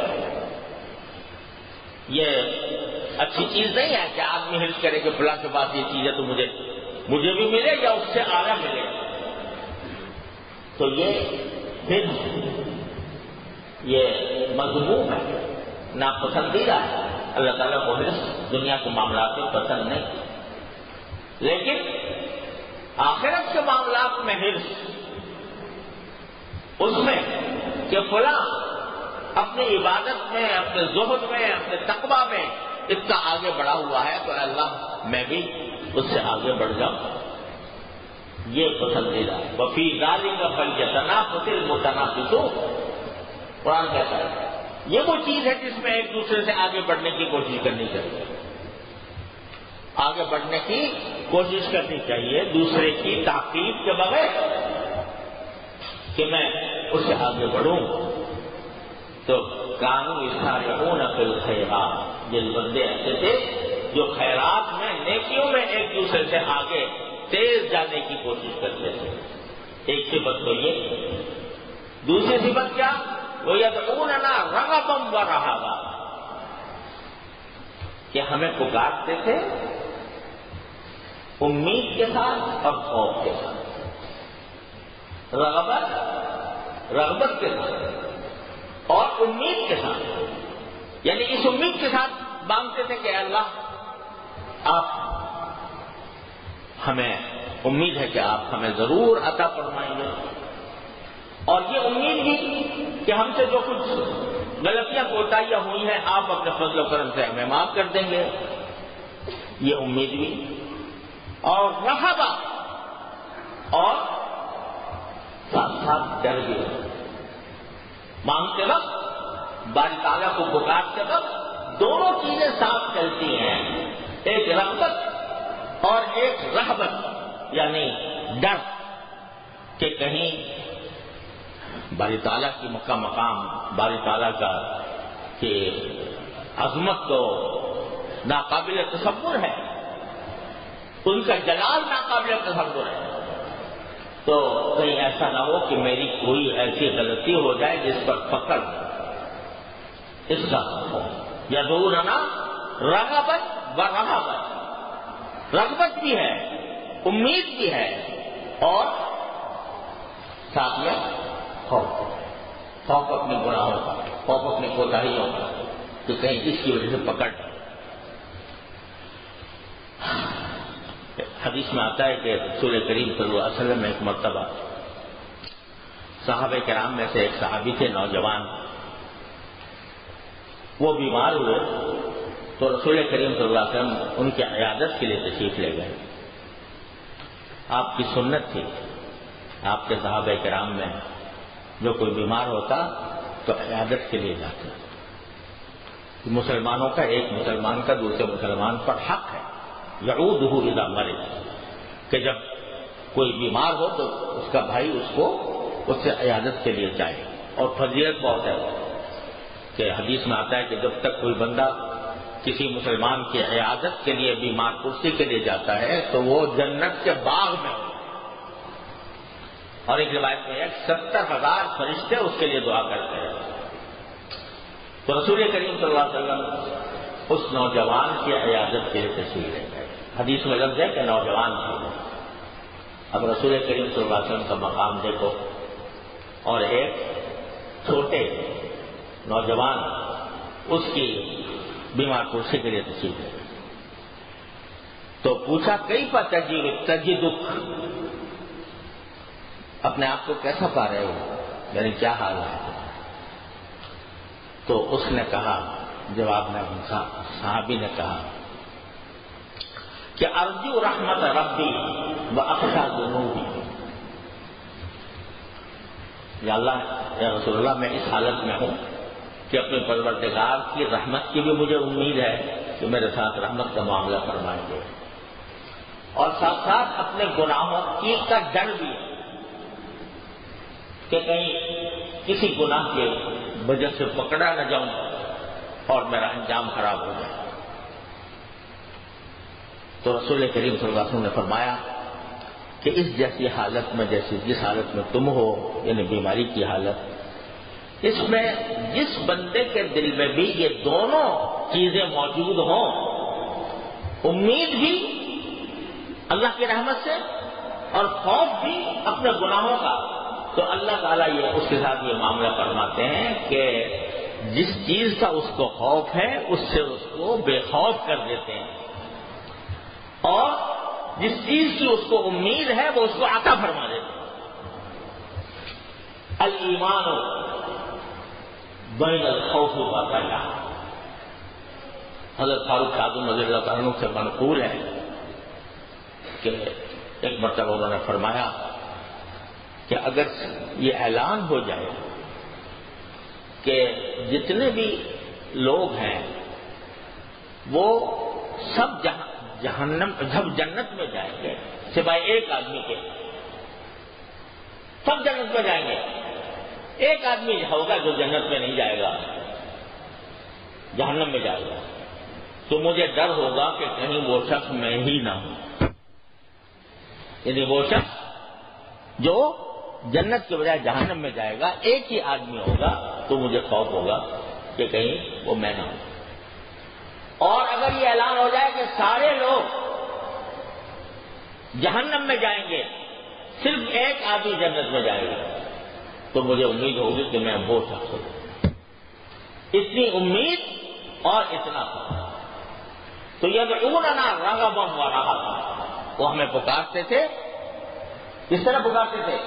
یہ اچھی چیز نہیں ہے کہ آدمی حرص کرے کہ فلاں کے پاس یہ چیز ہے تو مجھے بھی ملے یا اس سے اعلیٰ ملے، تو یہ حرص یہ مذموم ہے، ناپسندیدہ ہے۔ اللہ تعالیٰ کو حرص دنیا کے معاملات میں پسند نہیں، لیکن آخرت کے معاملات میں حرص اس میں کہ فلاں اپنی عبادت میں، اپنے زہد میں، اپنے تقویٰ میں اتنا آگے بڑھا ہوا ہے تو اللہ میں بھی اس سے آگے بڑھ جاؤں، یہ پسندیدہ ہے۔ وفی ذالک فلیتنافس المتنافسون، قرآن کہتا ہے یہ وہ چیز ہے جس میں ایک دوسرے سے آگے بڑھنے کی کوشش کرنی چاہیے، آگے بڑھنے کی کوشش کرنی چاہیے دوسرے کی تحقیق کے بغیر کہ میں اس سے آگے بڑھوں۔ تو کانوا یسارعون فی الخیرات، یہ بندے ایسے تھے جو خیرات میں، نیکیوں میں ایک دوسرے سے آگے تیز جانے کی کوشش کرتے تھے۔ ایک صفت تو یہ، دوسری صفت کیا؟ وَيَدْعُونَنَا رَغَبًا وَرَهَبًا، کہ ہمیں پکارتے تھے امید کے ساتھ اور خوف کے ساتھ، رغبت کے ساتھ اور امید کے ساتھ، یعنی اس امید کے ساتھ مانگتے تھے کہ اللہ آپ ہمیں، امید ہے کہ آپ ہمیں ضرور عطا فرمائیں گے، اور یہ امید بھی کہ ہم سے جو کچھ غلطیاں کوتاہیاں ہوئی ہیں آپ اپنے فضل و کرم سے ہمیں معاف کر دیں گے، یہ امید بھی، اور رہبا، اور ساتھ ساتھ ڈر بھی۔ مانگتے وقت، باری تعالیٰ کو پکارتے وقت دونوں چیزیں ساتھ چلتی ہیں، ایک رغبت اور ایک رہبت، یعنی ڈر کہ کہیں باری تعالیٰ کی مقام، باری تعالیٰ کا کہ عظمت تو ناقابل تصور ہے، ان کا جلال ناقابل تصور ہے، تو کہیں ایسا نہ ہو کہ میری کوئی ایسی غلطی ہو جائے جس پر پکڑ اس کا ہو۔ یدعوننا رغبت و رہبت، رغبت بھی ہے، امید بھی ہے، اور ساتھ میں خوف اپنے گناہوں کا، خوف اپنی کوتاہیوں کا، تو کہیں اس کی وجہ سے پکڑ۔ حدیث میں آتا ہے کہ رسول کریم صلی اللہ علیہ وسلم میں ایک مرتبہ صحابہ کرام میں سے ایک صحابی تھے نوجوان، وہ بیمار ہوئے تو رسول کریم صلی اللہ علیہ وسلم ان کی عیادت کے لیے تشریف لے گئے۔ آپ کی سنت تھی، آپ کے صحابہ کرام میں جو کوئی بیمار ہوتا تو عیادت کے لیے جاتے۔ مسلمانوں کا، ایک مسلمان کا دوسرے مسلمان پر حق ہے، یعودہ اذا مرض، کہ جب کوئی بیمار ہو تو اس کا بھائی اس سے عیادت کے لیے جائے، اور فضیلت بہت ہے کہ حدیث میں آتا ہے کہ جب تک کوئی بندہ کسی مسلمان کی عیادت کے لیے بیمار کرسی کے لیے جاتا ہے تو وہ جنت کے باغ میں ہو، اور ایک روایت میں ہے 70,000 فرشتے اس کے لیے دعا کرتے ہیں۔ تو رسول کریم صلی اللہ علیہ وسلم اس نوجوان کی عیادت کے لیے تشریف لے گئے۔ حدیث میں لفظ ہے کہ نوجوان تھے۔ اب رسول کریم صلی اللہ علیہ وسلم کا مقام دیکھو، اور ایک چھوٹے نوجوان اس کی بیمار کرسی کے لیے تشریف لے گئے۔ تو پوچھا کیف تجدک، اپنے آپ کو کیسا پا رہے ہو، یعنی کیا حال ہے؟ تو اس نے کہا، جواب میں صحابی نے کہا کہ ارجو رحمت ربی وأخشى ذنوبي، یا اللہ یا رسول اللہ میں اس حالت میں ہوں کہ اپنے پروردگار کی رحمت کی بھی مجھے امید ہے کہ میرے ساتھ رحمت کا معاملہ فرمائیں گے، اور ساتھ ساتھ اپنے گناہوں کی کا ڈر بھی ہے کہ کہیں کسی گناہ کے وجہ سے پکڑا نہ جاؤں اور میرا انجام خراب ہو جائے۔ تو رسول کریم صلی اللہ علیہ وسلم نے فرمایا کہ اس جیسی حالت میں جس حالت میں تم ہو، یعنی بیماری کی حالت، اس میں جس بندے کے دل میں بھی یہ دونوں چیزیں موجود ہوں، امید بھی اللہ کی رحمت سے اور خوف بھی اپنے گناہوں کا، تو اللہ تعالیٰ یہ اس کے ساتھ یہ معاملہ فرماتے ہیں کہ جس چیز کا اس کو خوف ہے اس سے اس کو بے خوف کر دیتے ہیں، اور جس چیز کی اس کو امید ہے وہ اس کو عطا فرما دیتے ہیں۔ الایمان بین الخوف والرجاء، حضرت فاروق اعظم رضی اللہ تعالیٰ عنہ سے منقول ہے کہ ایک مرتبہ انہوں نے فرمایا کہ اگر یہ اعلان ہو جائے کہ جتنے بھی لوگ ہیں وہ سب جنت میں جائیں گے سوائے ایک آدمی کے، سب جنت میں جائیں گے، ایک آدمی ہوگا جو جنت میں نہیں جائے گا، جہنم میں جائے گا، تو مجھے ڈر ہوگا کہ کہیں وہ شخص میں ہی نہ ہوں، یعنی وہ شخص جو جنت کے بجائے جہنم میں جائے گا، ایک ہی آدمی ہوگا، تو مجھے خوف ہوگا کہ کہیں وہ میں نہ ہوں۔ اور اگر یہ اعلان ہو جائے کہ سارے لوگ جہنم میں جائیں گے، صرف ایک آدمی جنت میں جائے گا، تو مجھے امید ہوگی کہ میں وہ شخص ہوں۔ اتنی امید اور اتنا خوف، تو یدعوننا رغبا ورہبا، وہ ہمیں پکارتے تھے، کس طرح پکارتے تھے؟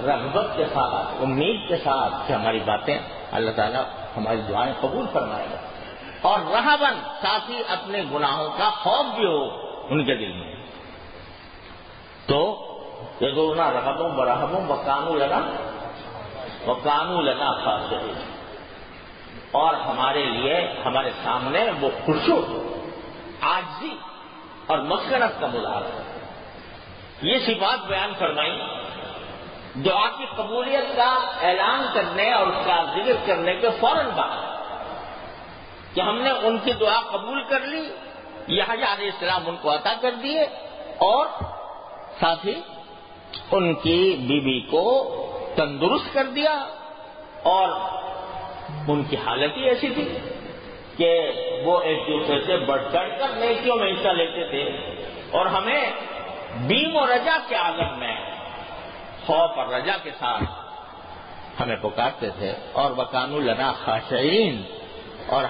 رغبت کے ساتھ، امید کے ساتھ کہ ہماری باتیں اللہ تعالیٰ ہماری دعائیں قبول فرمائے گا، اور رہبن ساتھ ہی اپنے گناہوں کا خوف بھی ہو ان کے دل میں۔ تو یدعوننا رغبا ورہبا وکانوا لنا خاشعین، اور ہمارے لیے ہمارے سامنے وہ خشوع، عاجزی اور مسکنت کا مظاہرہ، یہ صفات بیان فرمائی دعا کی قبولیت کا اعلان کرنے اور اس کا ذکر کرنے کے فوراً بعد کہ ہم نے ان کی دعا قبول کر لی، یحییٰ علیہ السلام ان کو عطا کر دیے، اور ساتھ ہی ان کی بیوی کو تندرست کر دیا، اور ان کی حالت ہی ایسی تھی کہ وہ ایک دوسرے سے بڑھ چڑھ کر نیکیوں میں حصہ لیتے تھے، اور ہمیں بیم و رجا کے عالم میں خوف اور رجا کے ساتھ ہمیں پکارتے تھے، اور وکانوا لنا خاشعین، اور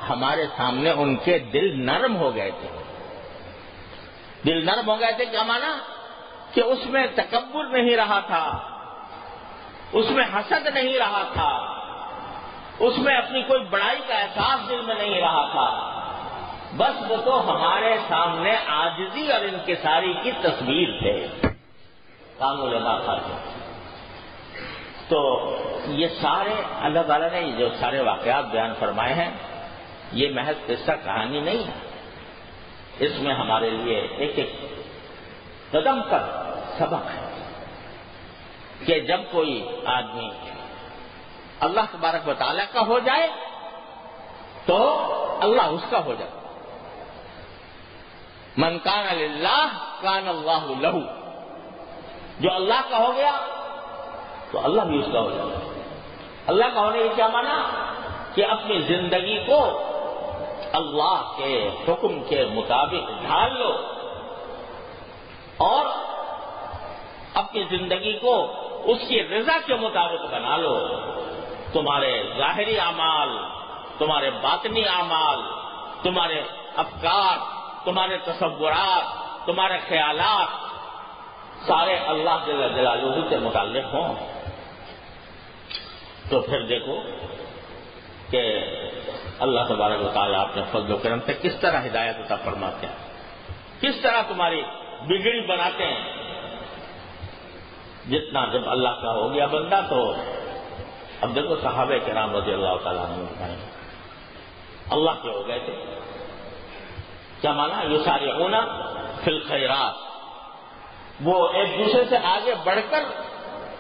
ہمارے سامنے ان کے دل نرم ہو گئے تھے۔ دل نرم ہو گئے تھے کیا مانا؟ کہ اس میں تکبر نہیں رہا تھا، اس میں حسد نہیں رہا تھا، اس میں اپنی کوئی بڑائی کا احساس دل میں نہیں رہا تھا، بس وہ تو ہمارے سامنے عاجزی اور انکساری کی تصویر تھے۔ کانوا لنا خاشعین۔ تو یہ سارے اللہ تعالیٰ نے جو سارے واقعات بیان فرمائے ہیں، یہ محض قصہ کہانی نہیں ہے، اس میں ہمارے لیے ایک ایک قدم پر سبق ہے کہ جب کوئی آدمی اللہ تبارک و تعالیٰ کا ہو جائے تو اللہ اس کا ہو جائے۔ من کان للہ کان اللہ لہ، جو اللہ کا ہو گیا تو اللہ بھی اس کا ہو جائے۔ اللہ کا ہونے کی کیا مانا؟ کہ اپنی زندگی کو اللہ کے حکم کے مطابق ڈھال لو، اور اپنی زندگی کو اس کی رضا کے مطابق بنا لو۔ تمہارے ظاہری اعمال، تمہارے باطنی اعمال، تمہارے افکار، تمہارے تصورات، تمہارے خیالات سارے اللہ جل جلالہ سے متعلق ہوں، تو پھر دیکھو کہ اللہ تبارک و تعالیٰ اپنے فضل و کرم سے کس طرح ہدایت عطا فرماتے ہیں، کس طرح تمہاری بگڑی بناتے ہیں. جتنا جب اللہ کا ہو گیا بندہ تو اب دیکھو صحابہ کرام رضی اللہ تعالیٰ عنہ اللہ کے ہو گئے تھے. کیا مانا؟ یسارعون فی الخیرات، وہ ایک دوسرے سے آگے بڑھ کر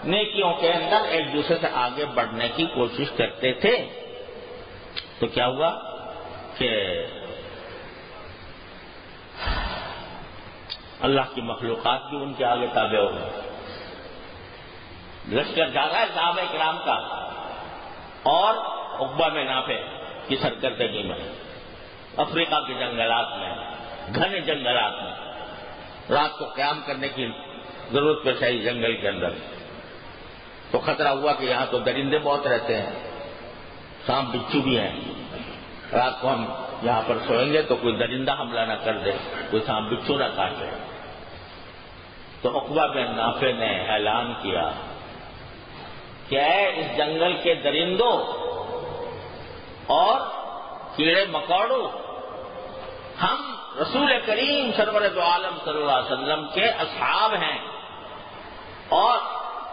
نیکیوں کے اندر ایک دوسرے سے آگے بڑھنے کی کوشش کرتے تھے. تو کیا ہوا کہ اللہ کی مخلوقات بھی ان کے آگے تابع ہو گئے. لشکر جا رہا ہے صحابہ کرام کا اور عقبہ میں نافع کی سرکردگی میں افریقہ کے جنگلات میں، گھنے جنگلات میں، رات کو قیام کرنے کی ضرورت پیش آئی جنگل کے اندر. تو خطرہ ہوا کہ یہاں تو درندے بہت رہتے ہیں، سانپ بچھو بھی ہیں. رات کو ہم یہاں پر سوئیں گے تو کوئی درندہ حملہ نہ کر دے، کوئی سانپ بچھو نہ کاٹ دے. تو عقبہ بن نافع نے اعلان کیا کہ اے اس جنگل کے درندوں اور کیڑے مکوڑوں، ہم رسول کریم سرور دو عالم صلی اللہ علیہ وسلم کے اصحاب ہیں اور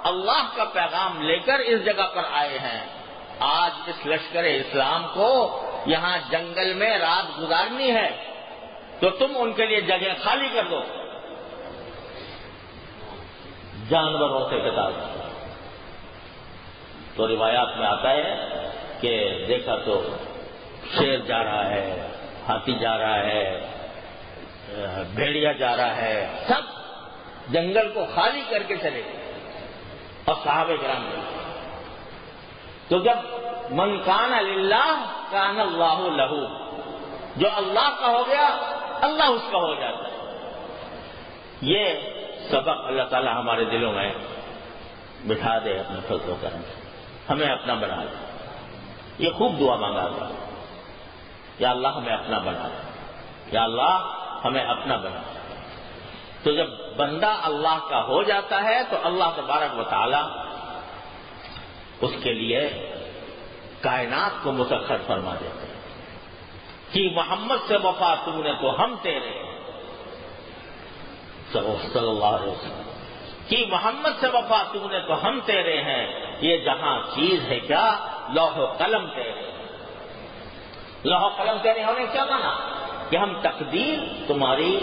اللہ کا پیغام لے کر اس جگہ پر آئے ہیں. آج اس لشکر اسلام کو یہاں جنگل میں رات گزارنی ہے تو تم ان کے لیے جگہ خالی کر دو. جانوروں سے کتاب. تو روایات میں آتا ہے کہ دیکھا تو شیر جا رہا ہے، ہاتھی جا رہا ہے، بھیڑیا جا رہا ہے، سب جنگل کو خالی کر کے چلے گئے. اور صحابہ کرام تو جب من کان للہ کان اللہ لہو، جو اللہ کا ہو گیا اللہ اس کا ہو جاتا ہے. یہ سبق اللہ تعالی ہمارے دلوں میں بٹھا دے اپنے فضل و کرم سے، ہمیں اپنا بنا دے. یہ خوب دعا مانگا تھا، یا اللہ ہمیں اپنا بنا دے، یا اللہ ہمیں اپنا بنا دے. تو جب بندہ اللہ کا ہو جاتا ہے تو اللہ تبارک و تعالی اس کے لیے کائنات کو مسخر فرما دیتے ہیں کہ محمد سے وفا تم نے تو ہم تیرے ہیں صلی اللہ علیہ وسلم، کہ محمد سے وفا تم نے تو ہم تیرے ہیں. یہ جہاں چیز ہے کیا لوح و قلم تیرے. لوح و قلم تیرے ہونے کیا مانا؟ کہ ہم تقدیر تمہاری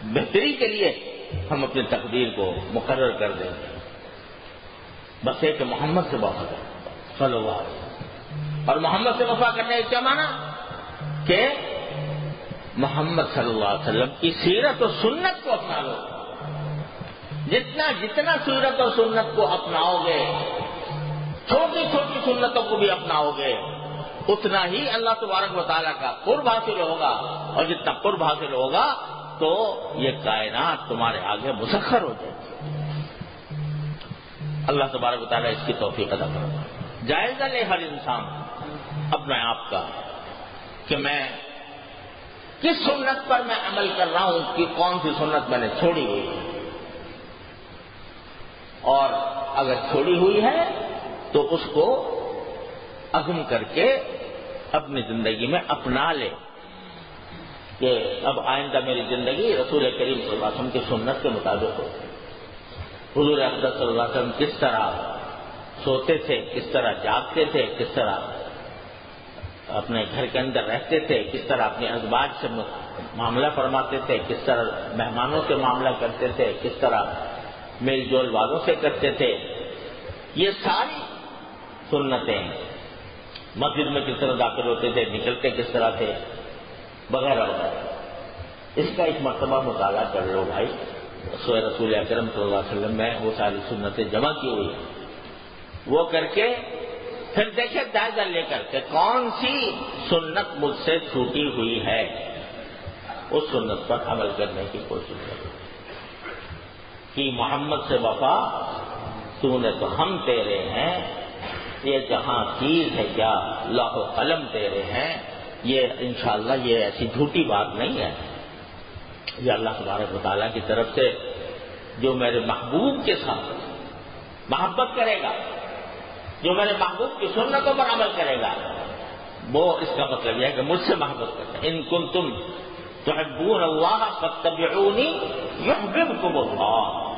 بہتری کے لیے ہم اپنی تقدیر کو مقرر کر دیں گے. بس ایک محمد سے وفا صلی اللہ علیہ وسلم. اور محمد سے وفا کرنے کا کیا مانا؟ کہ محمد صلی اللہ علیہ وسلم کی سیرت اور سنت کو اپنا لو. جتنا سیرت اور سنت کو اپناؤ گے، چھوٹی چھوٹی سنتوں کو بھی اپناؤ گے، اتنا ہی اللہ تبارک و تعالیٰ کا قرب حاصل ہوگا. اور جتنا قرب حاصل ہوگا تو یہ کائنات تمہارے آگے مسخر ہو جائے گی. اللہ تبارک و تعالیٰ اس کی توفیق عطا کرے. جائزہ لے ہر انسان اپنے آپ کا کہ میں کس سنت پر میں عمل کر رہا ہوں، کہ کون سی سنت میں نے چھوڑی ہوئی ہے. اور اگر چھوڑی ہوئی ہے تو اس کو عزم کر کے اپنی زندگی میں اپنا لے کہ اب آئندہ میری زندگی رسول کریم صلی اللہ علیہ وسلم کی سنت کے مطابق ہو. حضور اقدس صلی اللہ علیہ وسلم کس طرح سوتے تھے، کس طرح جاگتے تھے، کس طرح اپنے گھر کے اندر رہتے تھے، کس طرح اپنے ازواج سے معاملہ فرماتے تھے، کس طرح مہمانوں سے معاملہ کرتے تھے، کس طرح میل جول والوں سے کرتے تھے، یہ ساری سنتیں. مسجد میں کس طرح داخل ہوتے تھے، نکلتے کس طرح تھے، وغیرہ وغیرہ. اس کا ایک مرتبہ مطالعہ کر لو بھائی. رسول اکرم صلی اللہ علیہ وسلم میں وہ ساری سنتیں جمع کی ہوئی ہیں، وہ کر کے پھر دیکھیں جائزہ لے کر کہ کون سی سنت مجھ سے چھوٹی ہوئی ہے، اس سنت پر عمل کرنے کی کوشش کریں. کہ محمد سے وفا تو نے تو ہم تیرے ہیں، یہ جہاں چیز ہے کیا لوح و قلم تیرے ہیں. یہ انشاءاللہ یہ ایسی جھوٹی بات نہیں ہے. یہ اللہ تبارک و تعالیٰ کی طرف سے جو میرے محبوب کے ساتھ محبت کرے گا، جو میرے محبوب کی سنتوں پر عمل کرے گا، وہ اس کا مطلب یہ ہے کہ مجھ سے محبت کرے. ان کنتم تحبون اللہ فاتبعونی یحببکم اللہ،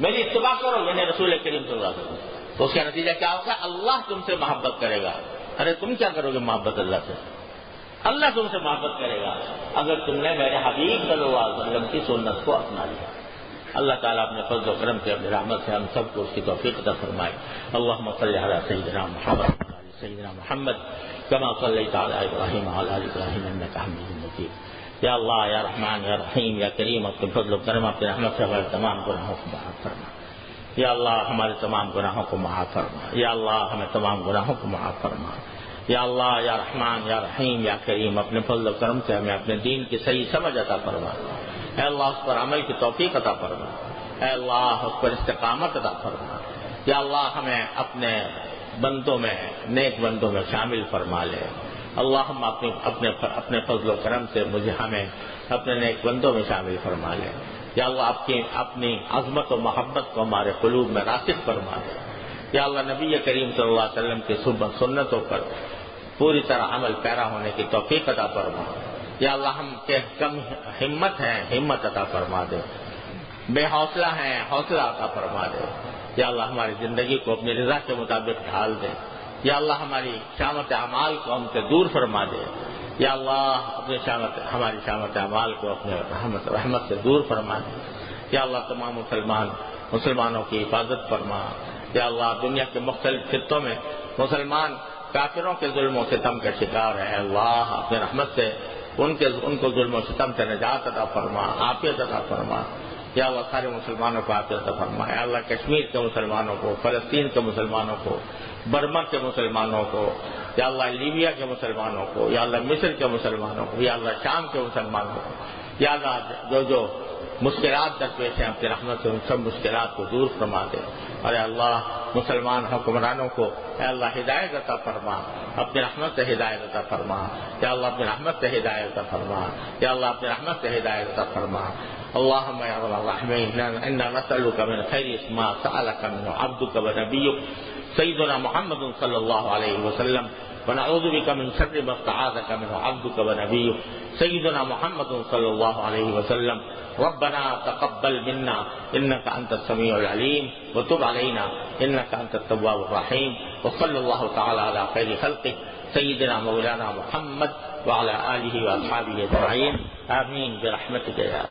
میری اتباع کرو یعنی رسول کریم صلی اللہ علیہ وسلم، تو اس کا نتیجہ کیا ہوگا؟ اللہ تم سے محبت کرے گا۔ ارے تم کیا کرو گے محبت اللہ سے؟ اللہ تم سے محبت کرے گا اگر تم نے میرے حبیب صلی اللہ علیہ وسلم کی سنت کو اپنا لیا۔ اللہ تعالیٰ اپنے فضل و کرم سے اپنی رحمت سے ہم سب کو اس کی توفیق عطا فرمائے۔ اللہم صلی علی سیدنا محمد سیدنا محمد کما صلیت علی ابراہیم وعلی آل ابراہیم انک حمید مجید۔ یا اللہ یا رحمان یا رحیم یا کریم، اپنے فضل و کرم اپنی رحمت سے ہمارے تمام گناہوں کو معاف فرما۔ یا اللہ ہمارے تمام گناہوں کو معاف فرما۔ یا اللہ ہمیں تمام گناہوں کو معاف فرما۔ یا اللہ یا رحمان یا رحیم یا کریم، اپنے فضل و کرم سے ہمیں اپنے دین کی صحیح سمجھ عطا فرما۔ اے اللہ اس پر عمل کی توفیق عطا فرما۔ اے اللہ اس پر استقامت عطا فرما۔ یا اللہ ہمیں اپنے بندوں میں، نیک بندوں میں شامل فرما لے۔ اللہ ہم اپنے فضل و کرم سے ہمیں اپنے نیک بندوں میں شامل فرما لے۔ یا اللہ اپنی عظمت و محبت کو ہمارے قلوب میں راسخ فرما لے۔ یا اللہ نبی کریم صلی اللہ علیہ وسلم کی سنتوں پر پوری طرح عمل پیرا ہونے کی توفیق عطا فرما۔ یا اللہ ہم کے کم ہمت ہیں، ہمت عطا فرما دے، بے حوصلہ ہیں، حوصلہ عطا فرما دے۔ یا اللہ ہماری زندگی کو اپنی رضا کے مطابق ڈھال دے۔ یا اللہ ہماری شامت اعمال کو ہم سے دور فرما دے۔ یا اللہ ہماری شامت اعمال کو اپنے رحمت سے دور فرما دے۔ یا اللہ تمام مسلمانوں کی حفاظت فرما۔ یا اللہ دنیا کے مختلف خطوں میں مسلمان کافروں کے ظلم و ستم کا شکار ہے، اللہ اپنے رحمت سے ان کو ظلم و ستم سے نجات عطا فرما، عافیت عطا فرما۔ یا اللہ سارے مسلمانوں کو عافیت عطا فرما۔ یا اللہ کشمیر کے مسلمانوں کو، فلسطین کے مسلمانوں کو، برما کے مسلمانوں کو، یا اللہ لیبیا کے مسلمانوں کو، یا اللہ مصر کے مسلمانوں کو، یا اللہ شام کے مسلمانوں کو، یا اللہ جو مشکلات درپیش ہیں اپنی رحمت سے ان سب مشکلات کو دور فرما دے۔ اور اے اللہ مسلمان حکمرانوں کو اے اللہ ہدایت عطا فرما، اپنی رحمت سے ہدایت عطا فرما۔ یا اللہ اپنی رحمت سے ہدایت عطا فرما۔ یا اللہ اپنی رحمت سے ہدایت عطا فرما۔ اللهم يا رب الرحمن انا نسألك من خير ما سألك منه عبدك ونبيك سيدنا محمد صلى الله عليه وسلم، ونعوذ بك من شر ما استعاذك منه عبدك ونبيك سيدنا محمد صلى الله عليه وسلم۔ ربنا تقبل منا انك انت السميع العليم وتب علينا انك انت التواب الرحيم، وصلى الله تعالى على خير خلقه سيدنا مولانا محمد وعلى آله واصحابه اجمعين، آمين برحمتك يا